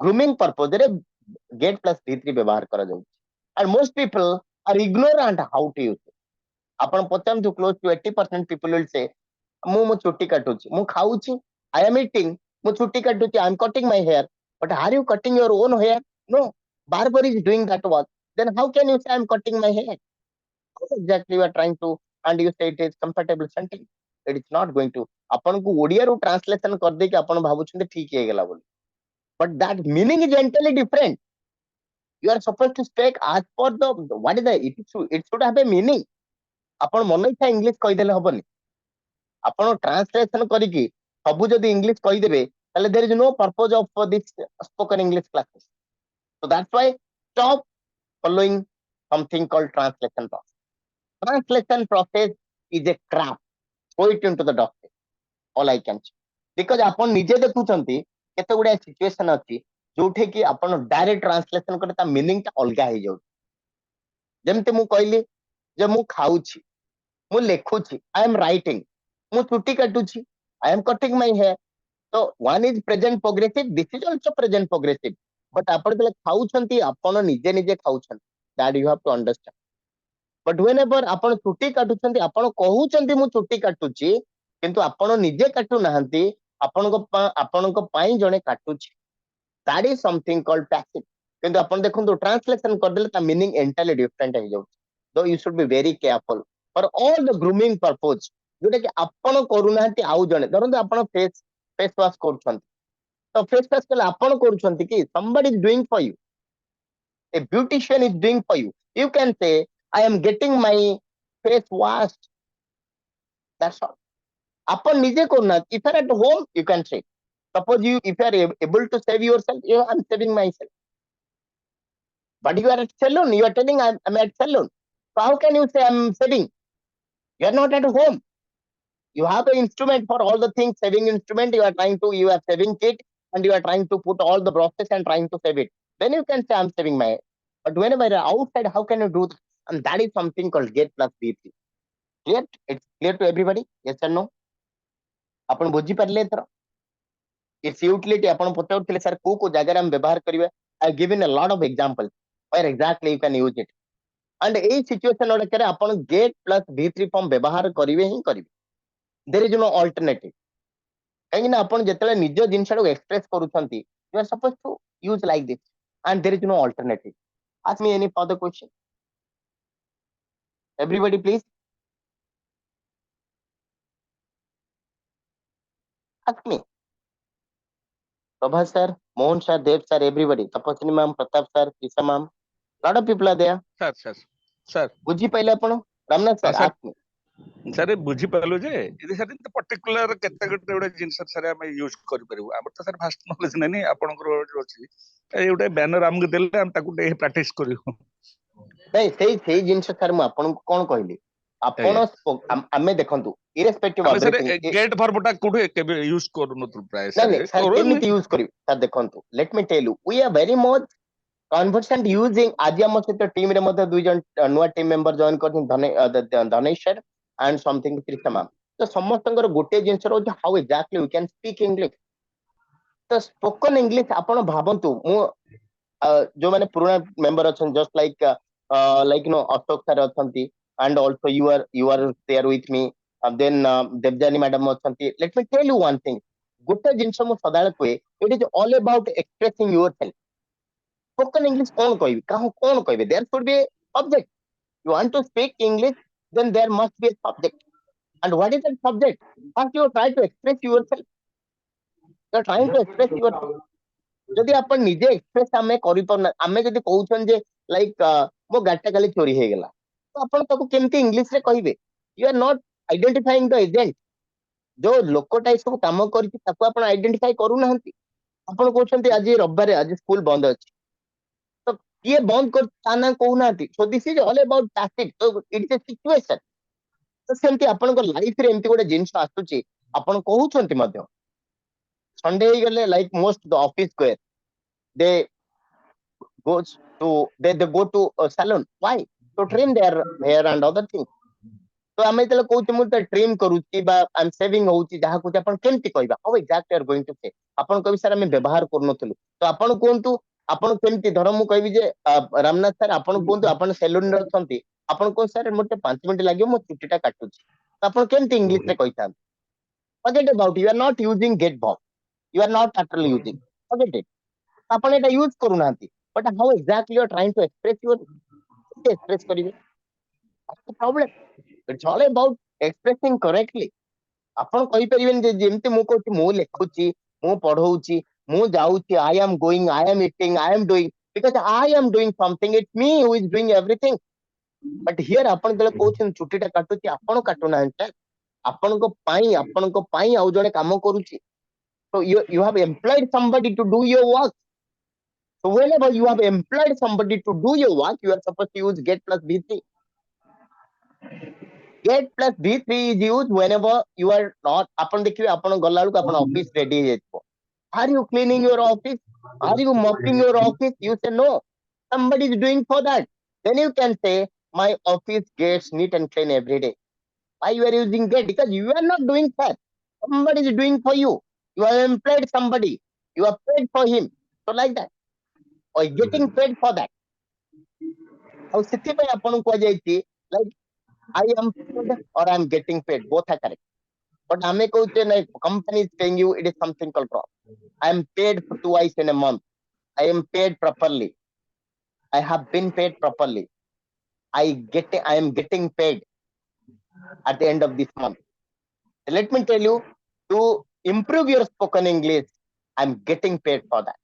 grooming purpose रे get plus v3 व्यवहार करा जाउची and most people are ignorant how to use it आपण पचाम to close to 80% people will say मु चुट्टी काटुची मु खाउची I am eating मु चुट्टी काटुची I am cutting my hair but are you cutting your own hair no barber is doing that work then how can you say I am cutting my hair How exactly you are trying to, and you say it is compatible sentence. It is not going to. अपन को ओडिया रू translation कर दे कि अपन भावुछन ठीक हे गेला बोली. But that meaning is entirely different. You are supposed to speak as per the what is the it should have a meaning. अपन मन इच्छा English कहि देले हबनी. अपन ट्रांसलेशन करिकि सबु जदि इंग्लिश कहि देबे ताले there is no purpose of this spoken English classes. So that's why stop following something called translation process. Translation process is a trap. Throw it into the doctor. All I can say. Because आपण निजे देखुचंती केते गुडा situation अछि जोठे कि आपण direct translation करे ता meaning ता अलगा हे जाउ. जेमते मु कहली जे मु खाउछि, मु लेखुछि, आई एम राइटिंग, मु चुटी काटुछि, I am cutting my hair. तो one is present progressive, this is also present progressive. But आपण बेले खाउछंती आपण निजे निजे खाउछन. That you have to understand. But whenever आपण चुटी काटुछंती आपण कहउछंती मु चुटी काटुछि किंतु आपण निजे काटू नाहंती आपनको पाई जणे काटुछि. That is something called passive. किंतु आपण देखंतु ट्रांसलेशन कर देले ता मीनिंग एंटायरली डिफरेंट हे जाउ. So you should be very careful for all the grooming purpose जोटा कि आपण करू नाहंती आउ जणे धरंतु आपण फेस वॉश करूछंती. तो फेस वॉश कले आपण करूछंती कि somebody is doing for you. A beautician is doing for you. You can say I am getting my face washed. That's all. Upon nije korna, if you are at home, you can say. Suppose if you are able to save yourself, I'm saving myself. But you are at salon, you are telling I'm at salon. So how can you say I'm saving? You are not at home. You have an instrument for all the things, saving instrument. You have saving kit, and you are trying to put all the process and trying to save it. Then you can say I'm saving my. But whenever you are outside, how can you do that? And that is something called get plus BP. Clear? It's clear to everybody? Yes or no? आपण बुझी पारले एथर. Its utility आपण पचाउथिले sir को जगह हम व्यवहार करिवे. I have given a lot of examples where exactly you can use it. And a situation ओडा करे आपण get plus V3 फॉर्म व्यवहार करिवे ही करिवे. There is no alternative. कहीं ना आपण जेतले निज जिंसडो express करूछंती, you are supposed to use like this, and there is no alternative. Ask me any further question. Everybody please ask me. Prabha sir, Mohan sir, Dev sir, everybody. Tapasini ma'am, Pratap sir, Kisha ma'am. Lot of people are there. sir बुझी पाइले आपण? Ramnath sir, sir. ask me. Sir बुझी पालु जे इदि sir particular केते गटे उडे जिंस sir हम use करि परिबु. हमर त सर फास्ट नॉलेज नै आपनकर अछि. ए उडे बैनर हमके देले हम ताकू डे प्रैक्टिस करियो. नहीं सेही जिंस सर मु आपण को कोन कहली. आपण आमे देखंतु irrespective of हम सर everything. गेट फॉर्मटा कुडे केबे यूज करनु तो प्राय नहीं सर केमिति यूज करिवे सर देखंतु. Let me tell you, we are very much conversant using. आज हम सहित टीम रे मध्ये दुई जन नुआ टीम मेंबर जॉइन करथिन धनेश sir and something Krishna ma'am. तो समस्तंकर गोटे जिंस रो how exactly we can speak English. तो spoken English आपण भाबंतु मु जो माने पुराना मेंबर अछन just like अशोक सर अछंती and also you are there with me. Then Devjani madam अछंती. Let me tell you one thing. गोटे जिंस मु सदाळे कोए, it is all about expressing yourself. Spoken English कौन कहबी काहू कौन कहबे. There should be a subject. You want to speak English, then there must be a subject. And what is that subject? First you try to express yourself. You are trying to express yourself. जदि आपण निजे express आमे करि परना, आमे जदि कहउछन जे like मो गाटा काली चोरी हे गेला, तो आपण ताको केमती इंग्लिश रे कहिबे. You are not identifying the agent. जो लोकटा सब काम करछि ताको आपण आइडेंटिफाई करू नाहंती. आपण कहउछन आज रविवार आज स्कूल बंद अछि. तो ये बंद कर ताना कहू नाहंती. So this is all about passive. तो इट इज अ सिचुएशन. तो सेमती आपण को लाइफ रे एमती गोटे जिंस आसुची आपण कहउछंती मध्ये. संडे हे गेले like most the office GoAir they they go to a salon. Why? To trim their hair and other things. तो आमे तले कहउछ मु त ट्रिम करूची बा आई एम सेविंग होउची जहा कुछ आपण केमती कहबा. How exactly are going to say आपण कहि सर आमे व्यवहार करनथलु. तो आपण कोंतु आपण केमती धर मु कहबी जे रामनाथ सर आपण कोंतु आपण सैलून रे अछंती. आपण को सर मोटे 5 मिनिट लागियो मो चुटीटा काटुची. तो आपण केमती इंग्लिश रे कहितान. Forget about it. You are not using get verb. You are not actually using. Forget it. आपण एटा यूज करू नांती. But how exactly you are trying to express your express करिवे. That's the problem. It's all about expressing correctly. ଆପଣ କହିପାରିବେନି ଯେ ଯେମିତି ମୁଁ କହୁଛି ମୁଁ ଲେଖୁଛି ମୁଁ ପଢଉଛି ମୁଁ ଯାଉଛି I am going I am eating I am doing because I am doing something it's me who is doing everything but here ଆପଣ ଯେତେବେଳେ କହୁଛନ୍ତି ଛୁଟିଟା କାଟୁଛି ଆପଣ କାଟୁନାହାନ୍ତି sir ଆପଣଙ୍କ ପାଇଁ ଆଉ ଜଣେ କାମ କରୁଛି so you have employed somebody to do your work so whenever you have employed somebody to do your work you are supposed to use get plus B3 get plus B3 is used whenever you are not ଆପଣ ଦେଖିବେ ଆପଣ ଗଲା ବେଳକୁ ଆପଣ office ready ହେଇଯାଇଥିବ are you cleaning your office are you mopping your office you say no somebody is doing for that then you can say my office gets neat and clean every day why you are using get because you are not doing that somebody is doing for you you have employed somebody you are paid for him so like that or getting paid for that ଆଉ ସେଥିପାଇଁ ଆପଣଙ୍କୁ କୁହାଯାଇଛି like I am paid or I am getting paid. Both are correct. But ame koche like company is paying you, it is something called wrong. I am paid for twice in a month. I am paid properly. I have been paid properly. I am getting paid at the end of this month. Let me tell you, to improve your spoken English, I'm getting paid for that.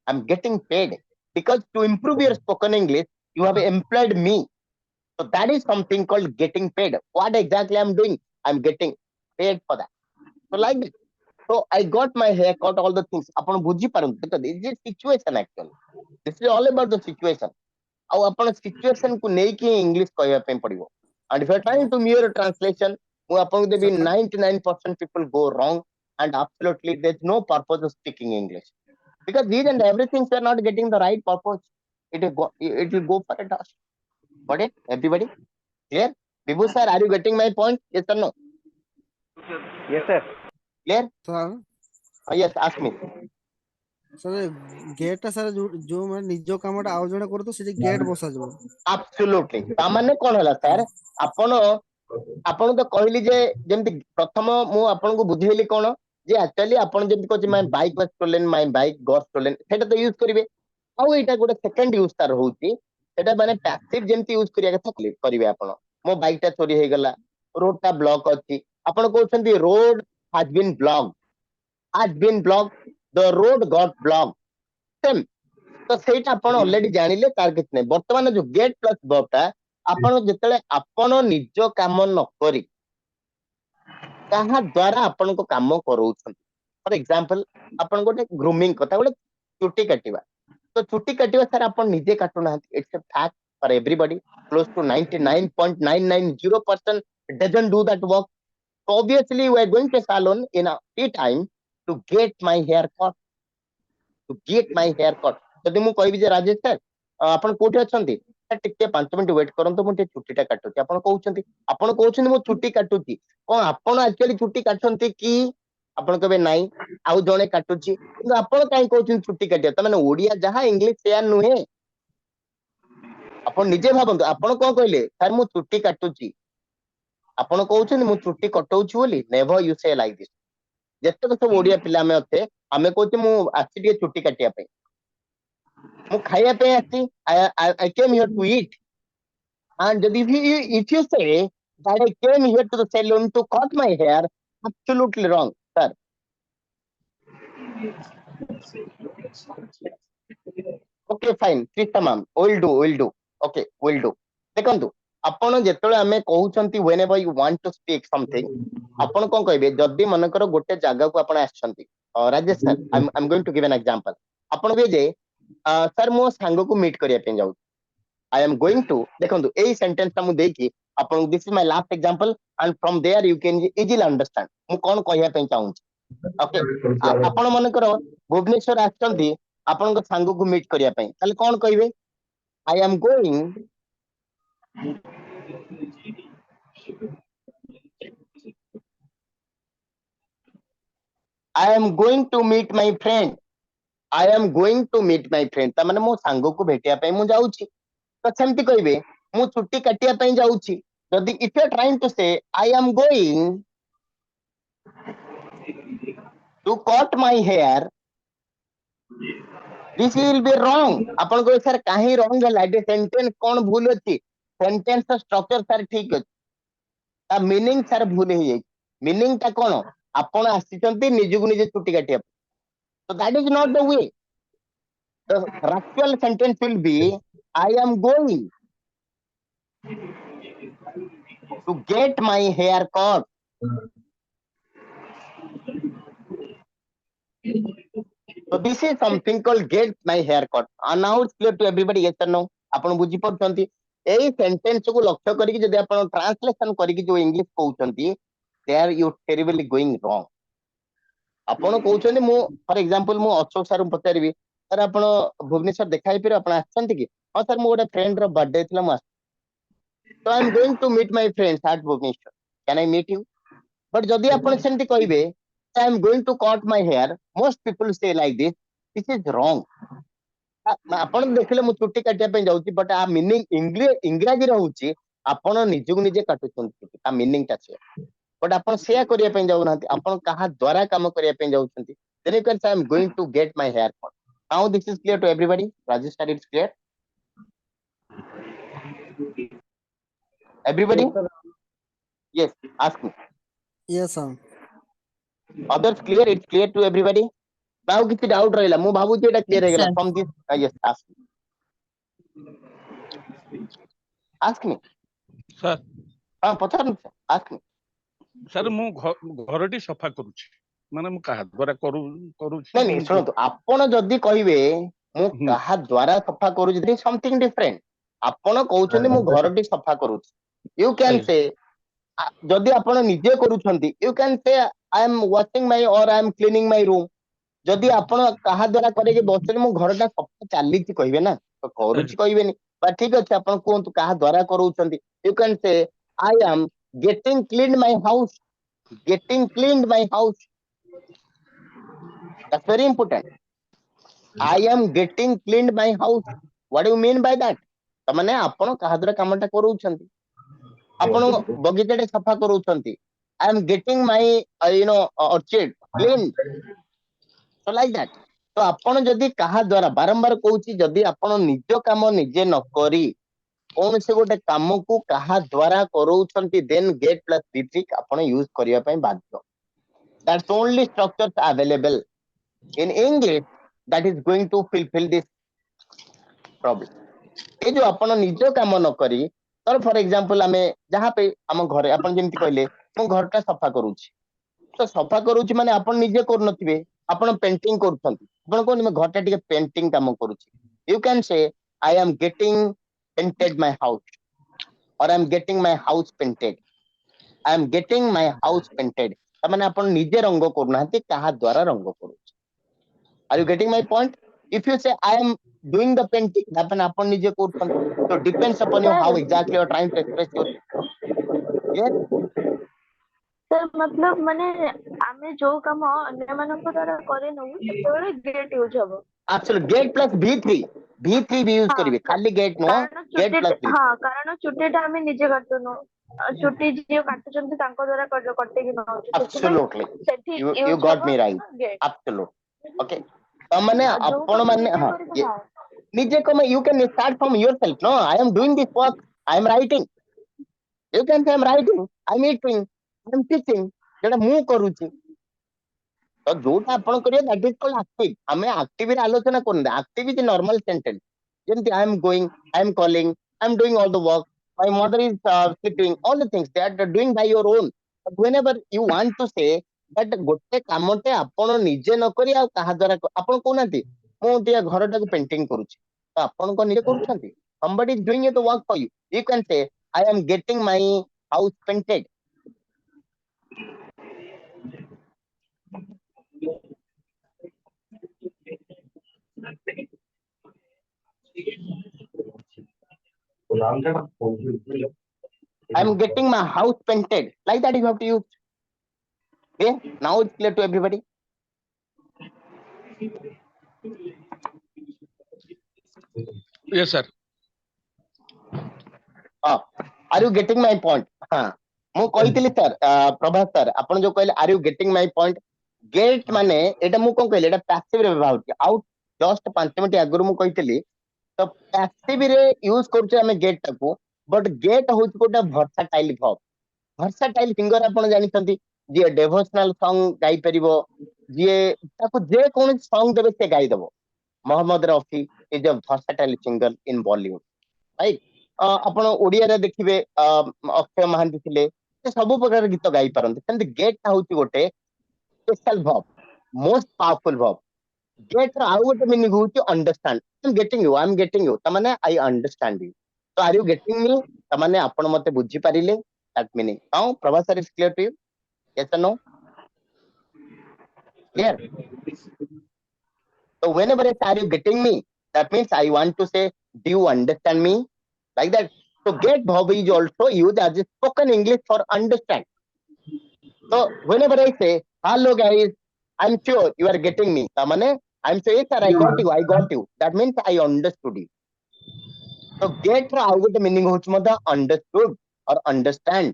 I'm getting paid because to improve your spoken English, you have employed me. So that is something called getting paid. What exactly I'm doing? I'm getting paid for that. So like that. So I got my hair cut, all the things. ଆପଣ ବୁଝିପାରନ୍ତି because this is situation actually. This is all about the situation. ଆଉ ଆପଣ situation କୁ ନେଇକି English କହିବା ପାଇଁ ପଡିବ. And if you are trying to mirror translation, ମୁଁ ଆପଣଙ୍କୁ ଦେବି 99% people go wrong and absolutely there's no purpose of speaking English. Because these and everything you are not getting the right purpose. It will go for a toss. Got it? Everybody? Clear? Vibhu sir, are you getting my point? Yes or no? Yes, sir. Clear? Sir Yes, ask me. Sir get ଟା sir ଯୋଉ ମାନେ ନିଜ କାମଟା ଆଉ ଜଣେ କରୁଥିବ ସେଠି gate ବସାଯିବ Absolutely. ତାମାନେ କଣ ହେଲା sir? ଆପଣ ଆପଣ ତ କହିଲି ଯେ ଯେମିତି ପ୍ରଥମ ମୁଁ ଆପଣଙ୍କୁ ବୁଝେଇଲି କଣ ଯେ actually ଆପଣ ଯେମିତି କହୁଛି my bike was stolen, my bike got stolen ସେଇଟା ତ ୟୁଜ କରିବେ ଆଉ ଏଇଟା ଗୋଟେ ସେକେଣ୍ଡ ୟୁଜ ତାର ହଉଛି ସେଟା ମାନେ passive ଯେମିତି ୟୁଜ କରିବା କଥା କରିବେ ଆପଣ ମୋ ବାଇକ୍ ଟା ଚୋରି ହେଇଗଲା ରୋଡ ଟା ବ୍ଲକ ଅଛି ଆପଣ କହୁଛନ୍ତି road has been blocked the road got blocked same ତ ସେଇଟା ଆପଣ ଅଲରେଡି ଜାଣିଲେ ତାର କିଛି ନାହିଁ ବର୍ତ୍ତମାନ ଯୋଉ ଗେଟ୍ ପ୍ଲସ୍ ବର୍ବ ଟା ଆପଣ ଯେତେବେଳେ ଆପଣ ନିଜ କାମ ନ କରି କାହା ଦ୍ଵାରା ଆପଣଙ୍କ କାମ କରଉଛନ୍ତି ଫର ଏକ୍ସାମ୍ପଲ ଆପଣ ଗୋଟେ ଗ୍ରୁମିଂ କଥା ଗୋଟେ ଚୁଟି କାଟିବା ତ ଚୁଟି କାଟିବା ସାର୍ ଆପଣ ନିଜେ କାଟୁନାହାନ୍ତି it's a fact for everybody close to 99.990% doesn't do that work so obviously we are going to salon in a free time to get my hair cut ଯଦି ମୁଁ କହିବି ଯେ ରାଜେଶ ସାର୍ ଆପଣ କୋଉଠି ଅଛନ୍ତି ସାର୍ ଟିକେ 5 ମିନିଟ ୱେଟ୍ କରନ୍ତୁ ମୁଁ ଟିକେ ଚୁଟିଟା କାଟୁଛି ଆପଣ କହୁଛନ୍ତି ମୁଁ ଚୁଟି କାଟୁଛି କଣ ଆପଣ ଆକ୍ଚୁଆଲି ଚୁଟି କାଟୁଛନ୍ତି କି ଆପଣ କହିବେ ନାଇଁ ଆଉ ଜଣେ କାଟୁଛି କିନ୍ତୁ ଆପଣ କାହିଁ କହୁଛନ୍ତି ଚୁଟି କାଟିବା ତାମାନେ ଓଡିଆ ଯାହା ଇଂଲିଶ ସେୟା ନୁହେଁ ଆପଣ ନିଜେ ଭାବନ୍ତୁ ଆପଣ କଣ କହିଲେ ସାର୍ ମୁଁ ଚୁଟି କାଟୁଛି ଆପଣ କହୁଛନ୍ତି ମୁଁ ଚୁଟି କଟଉଛି ବୋଲି ନେଭର ୟୁ ସେ ଲାଇକ୍ ଦିସ୍ ଯେତେକ ସବୁ ଓଡିଆ ପିଲା ଆମେ ଅଛେ ଆମେ କହୁଛେ ମୁଁ ଆସିଛି ଟିକେ ଚୁଟି କାଟିବା ପାଇଁ ମୁଁ ଖାଇବା ପାଇଁ ଆସିଛି I came here to eat and if you say that I came here to the salon to cut my hair absolutely wrong sir okay fine please tamam will do okay will do ଦେଖନ୍ତୁ ଆପଣ ଯେତେବେଳେ ଆମେ କହୁଛନ୍ତି whenever you want to speak something ଆପଣ କଣ କହିବେ ଯଦି ମନେକର ଗୋଟେ ଜାଗାକୁ ଆପଣ ଆସିଛନ୍ତି Rajesh sir I'm going to give an example ଆପଣ କହିବେ ଯେ ସାର୍ ମୋ ସାଙ୍ଗକୁ ମିଟ୍ କରିବା ପାଇଁ ଯାଉଛି I am going to ଦେଖନ୍ତୁ ଏଇ ସେଣ୍ଟେନ୍ସ ଟା ମୁଁ ଦେଇକି ଆପଣଙ୍କୁ this is my last example and from there you can easily understand ମୁଁ କଣ କହିବା ପାଇଁ ଚାହୁଁଛି ଓକେ ଆପଣ ମନେକର ଭୁବନେଶ୍ୱର ଆସିଛନ୍ତି ଆପଣଙ୍କ ସାଙ୍ଗକୁ ମିଟ୍ କରିବା ପାଇଁ ତାହେଲେ କଣ କହିବେ I am going to meet my friend I am going to meet my friend ତାମାନେ ମୋ ସାଙ୍ଗକୁ ଭେଟିବା ପାଇଁ ମୁଁ ଯାଉଛି ତ ସେମିତି କହିବେ ମୁଁ ଚୁଟି କାଟିବା ପାଇଁ ଯାଉଛି ଯଦି if you are trying to say I am going to cut my hair this will be wrong ଆପଣ କହିବେ ସାର୍ କାହିଁ wrong ହେଲା ଏଠି sentence କଣ ଭୁଲ ଅଛି सेंटेंस स्ट्रक्चर सर ठीक अछि ता मीनिंग सर भूल हे जाई मीनिंग ता कोन आपण आसीचंती निजु निजे छुट्टी काटिया तो that is not the way the factual sentence will be I am going to get my hair cut. So this is something called get my hair cut. And now it's clear to everybody, yes or no? आपण बुझी पड़छंती एई sentence को लक्ष्य करिक जदि आपण translation करिक जो English कहउछंती there you terribly going wrong आपण कहउछंती मु फॉर एग्जांपल मु अशोक सर पचारिबी सर आपण भुवनेश्वर देखाई फिर आपण आछंती कि हां सर मु गोटे फ्रेंड रो बर्थडे थिला मु so I am going to meet my friends at Bhubaneswar. Can I meet you? But जदि आपण सेमति कहिबे I am going to cut my hair, most people say like this, this is wrong. आपण देखले मु चुट्टी काटिया पे जाउची बट आ मीनिंग इंग्लिश रहउची आपण निजु निजे काटुछंती आ मीनिंग ता छे बट आपण शेयर करिया पे जाउ नांती आपण कहा द्वारा काम करिया पे जाउछंती then you can say I am going to get my hair cut. Now this is clear to everybody. Rajesh sir, it's clear? Everybody? Yes, ask me. Yes, sir. Others clear? It's clear to everybody? Now किसी doubt रहिला मु भाबुची एटा clear हे गेला Sir. From this yes ask me. Ask me. Sir हां पचार ask me. Sir मु घरटी सफा करूची माने मु काहा द्वारा करूची नहीं नहीं सुनो तो आपण जदी कहिबे मु कहा द्वारा सफा करू जदी समथिंग डिफरेंट आपण कहउछन्ती मु घरटी सफा करूची यू कैन से जदी आपण निजे करूछन्ती you can say I M washing my और I M cleaning my room जदी आपण कहा द्वारा करे के बसले मु घरटा सफा चालीची कहिबे ना तो करूची कहिबेनी बा ठीक अछि आपण कोंतु कहा द्वारा करूछन्ती you can say I am getting cleaned my house that's very important. I am getting cleaned my house. What do you mean by that? तमने आपण कहा द्वारा कामटा करूछन्ती आपण बगीचाटे सफा करूछन्ती I am getting my orchid cleaned. So like that. तो आपण जदी कहा द्वारा बारंबार कहूची जदी आपण निज काम निजे न करी कौन से गोटे काम को कहा द्वारा करूछन्ती then get plus b3 आपण यूज करिया पई बाध्य. That's only structures available in English that is going to fulfill this problem. ए जो आपण निज काम न करी तर फॉर एग्जांपल आमे जहां पे हम घरे आपण जेमति कहले मो घरटा सफा करूची तो सफा करूची माने आपण निजे कर नथिबे आपण पेंटिंग करूछंती आपण कोन में घरटा टिके पेंटिंग काम करूची you can say I am getting painted my house और I am getting my house painted I am getting my house painted तमाने आपण निजे रंग करूनांती कहा द्वारा रंग करूची Are you getting my point? If you say I am doing the painting, happen upon nije kurtan. So depends upon you how exactly you are trying to express yourself. Yes? Sir मतलब माने आमे जो काम अन्य मानक द्वारा करे नउ सेतोले gate use हबो Absolutely. Get plus V3. V3 भी use करिवे. खाली get no. Get plus V3. हां कारण छुट्टीटा आमे निजे काटनो छुट्टी जे काटुचंती तांको द्वारा कटे कि न Absolutely. You got me right. Absolutely. Okay. तमने आपण माने हां निजे को you can start from yourself. No, I am doing this work. I am writing. You can say I am writing. I am eating. I am teaching. जेटा मु करूची तो जोटा आपण करियो दैट इज कॉल्ड एक्टिव हमें एक्टिव रे आलोचना करन एक्टिव इज नॉर्मल सेंटेंस जेंति I am going I am calling I am doing all the work my mother is sleeping all the things they are doing by your own but whenever you want to say that गोटे कामटे आपण निजे न करी आ कहा द्वारा आपण कोनाती मु दिया घरटा को पेंटिंग करूची तो आपण को निजे करूछंती somebody is doing the work for you you can say I am getting my house painted. I'm getting my house painted. Like that you have to use. Okay? Now it's clear to everybody. yes sir Are you getting my point? हाँ मु कहितली sir प्रभात sir आपण जो कहले are you getting my point get माने एटा मु कोन कहले एटा passive रे व्यवहार होची आउट जस्ट 5 मिनिट आगुर मु कहितली तो पैसिव रे यूज करछ हमें गेट टाको बट गेट हूँ गोटे भर्साटाइल वर्ब भर्साटाइल सिंगर आपण जानिछंती जे डेवोशनल सॉन्ग गाई परिबो जे ताको जे कोन सॉन्ग देबे से गाई देबो Mohammed Rafi is a versatile singer in Bollywood right आपण ओडिया रे देखिबे अक्षय महांती थिले से सब प्रकार गीत गाई पारंती सेंति गेट हूँ गोटे special verb most powerful verb get र आउ गोटे मीनिंग होची understand I am getting you तमाने आई अंडरस्टैंड यू तो आर यू गेटिंग मी तमाने आपण मते बुझी पारिले that meaning now Prabha sir is clear to you yes और no clear so whenever I say are you getting me that means I want to say do you understand me like that so get verb is also used as a spoken English for understand so whenever I say hello guys I'm sure you are getting me tamane I'm saying sir I got you that means I understood you so get ର ଆଉ ଗୋଟେ meaning ହଉଛି ମଧ୍ୟ understood or understand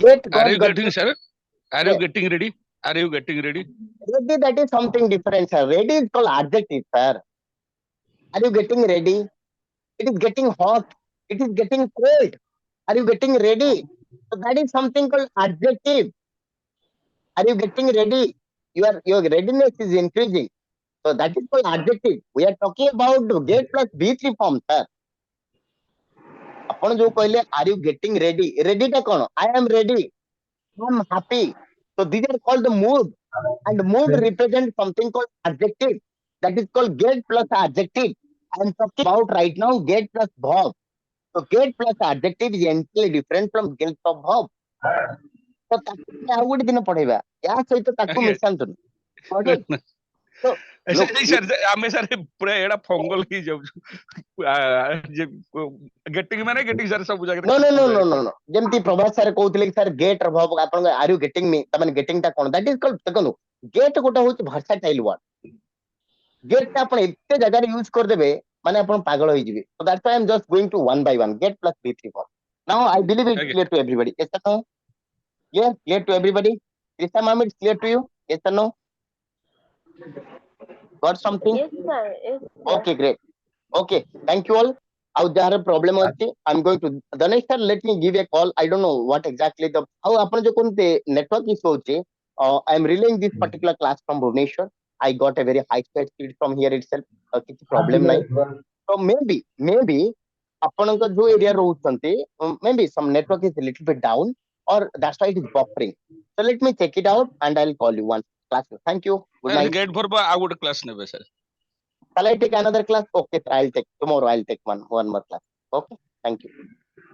get Are got you getting, sir? Are you getting ready? Are you getting ready? ready that is something different sir ready is called adjective sir are you getting ready it is getting hot it is getting cold are you getting ready so that is something called adjective are you getting ready your readiness is increasing so that is called adjective we are talking about get plus b3 form sir ଆପଣ ଯୋଉ କହିଲେ are you getting ready ready ଟା କଣ I am ready I am happy so these are called the mood and mood represents something called adjective that is called get plus adjective I am talking about right now get plus verb so get plus adjective is entirely different from get plus verb so ତାକୁ ଆଉ ଗୋଟେ ଦିନ ପଢେଇବା ୟା ସହିତ ତାକୁ ଆଜ୍ଞା। ମିଶାନ୍ତୁନି okay so look sir आमे sir पूरा एडा फंगल ही जाउछु गेटिंग माने गेटिंग सर सब जगह no no no no no no ଯେମିତି ପ୍ରଭାତ ସାର୍ କହୁଥିଲେ କି ସାର୍ ଗେଟ୍ ର verb ଆପଣଙ୍କ are you getting me ତାମାନେ getting ଟା କଣ that is called ଦେଖନ୍ତୁ ଗେଟ୍ ଗୋଟେ ହଉଛି versatile word ଗେଟ୍ ଟା ଆପଣ ଏତେ ଜାଗାରେ ୟୁଜ କରିଦେବେ ମାନେ ଆପଣ ପାଗଳ ହେଇଯିବେ so that's why I'm just going to one by one get plus b3 verb now I believe it's Okay. clear to everybody yes or no yes clear to everybody Krishna ma'am it's clear to you yes or no got something Yes, sir. Yes, sir. okay great okay thank you all ଆଉ ଯାହାର problem ଅଛି I'm going to Ganesh sir let me give a call I don't know what exactly the ଆଉ ଆପଣ ଯୋଉ କୁହନ୍ତି network issue ହଉଛି I am relaying this particular class from Bhubaneswar I got a very high speed from here itself କିଛି problem ନାହିଁ so maybe ଆପଣଙ୍କ ଯୋଉ area ରହୁଛନ୍ତି maybe some network is a little bit down or that's why it is buffering so let me check it out and I'll call you once class thank you good night get भरबा आ good class नेबे sir shall I take another class okay sir, I'll take tomorrow I'll take one more class okay thank you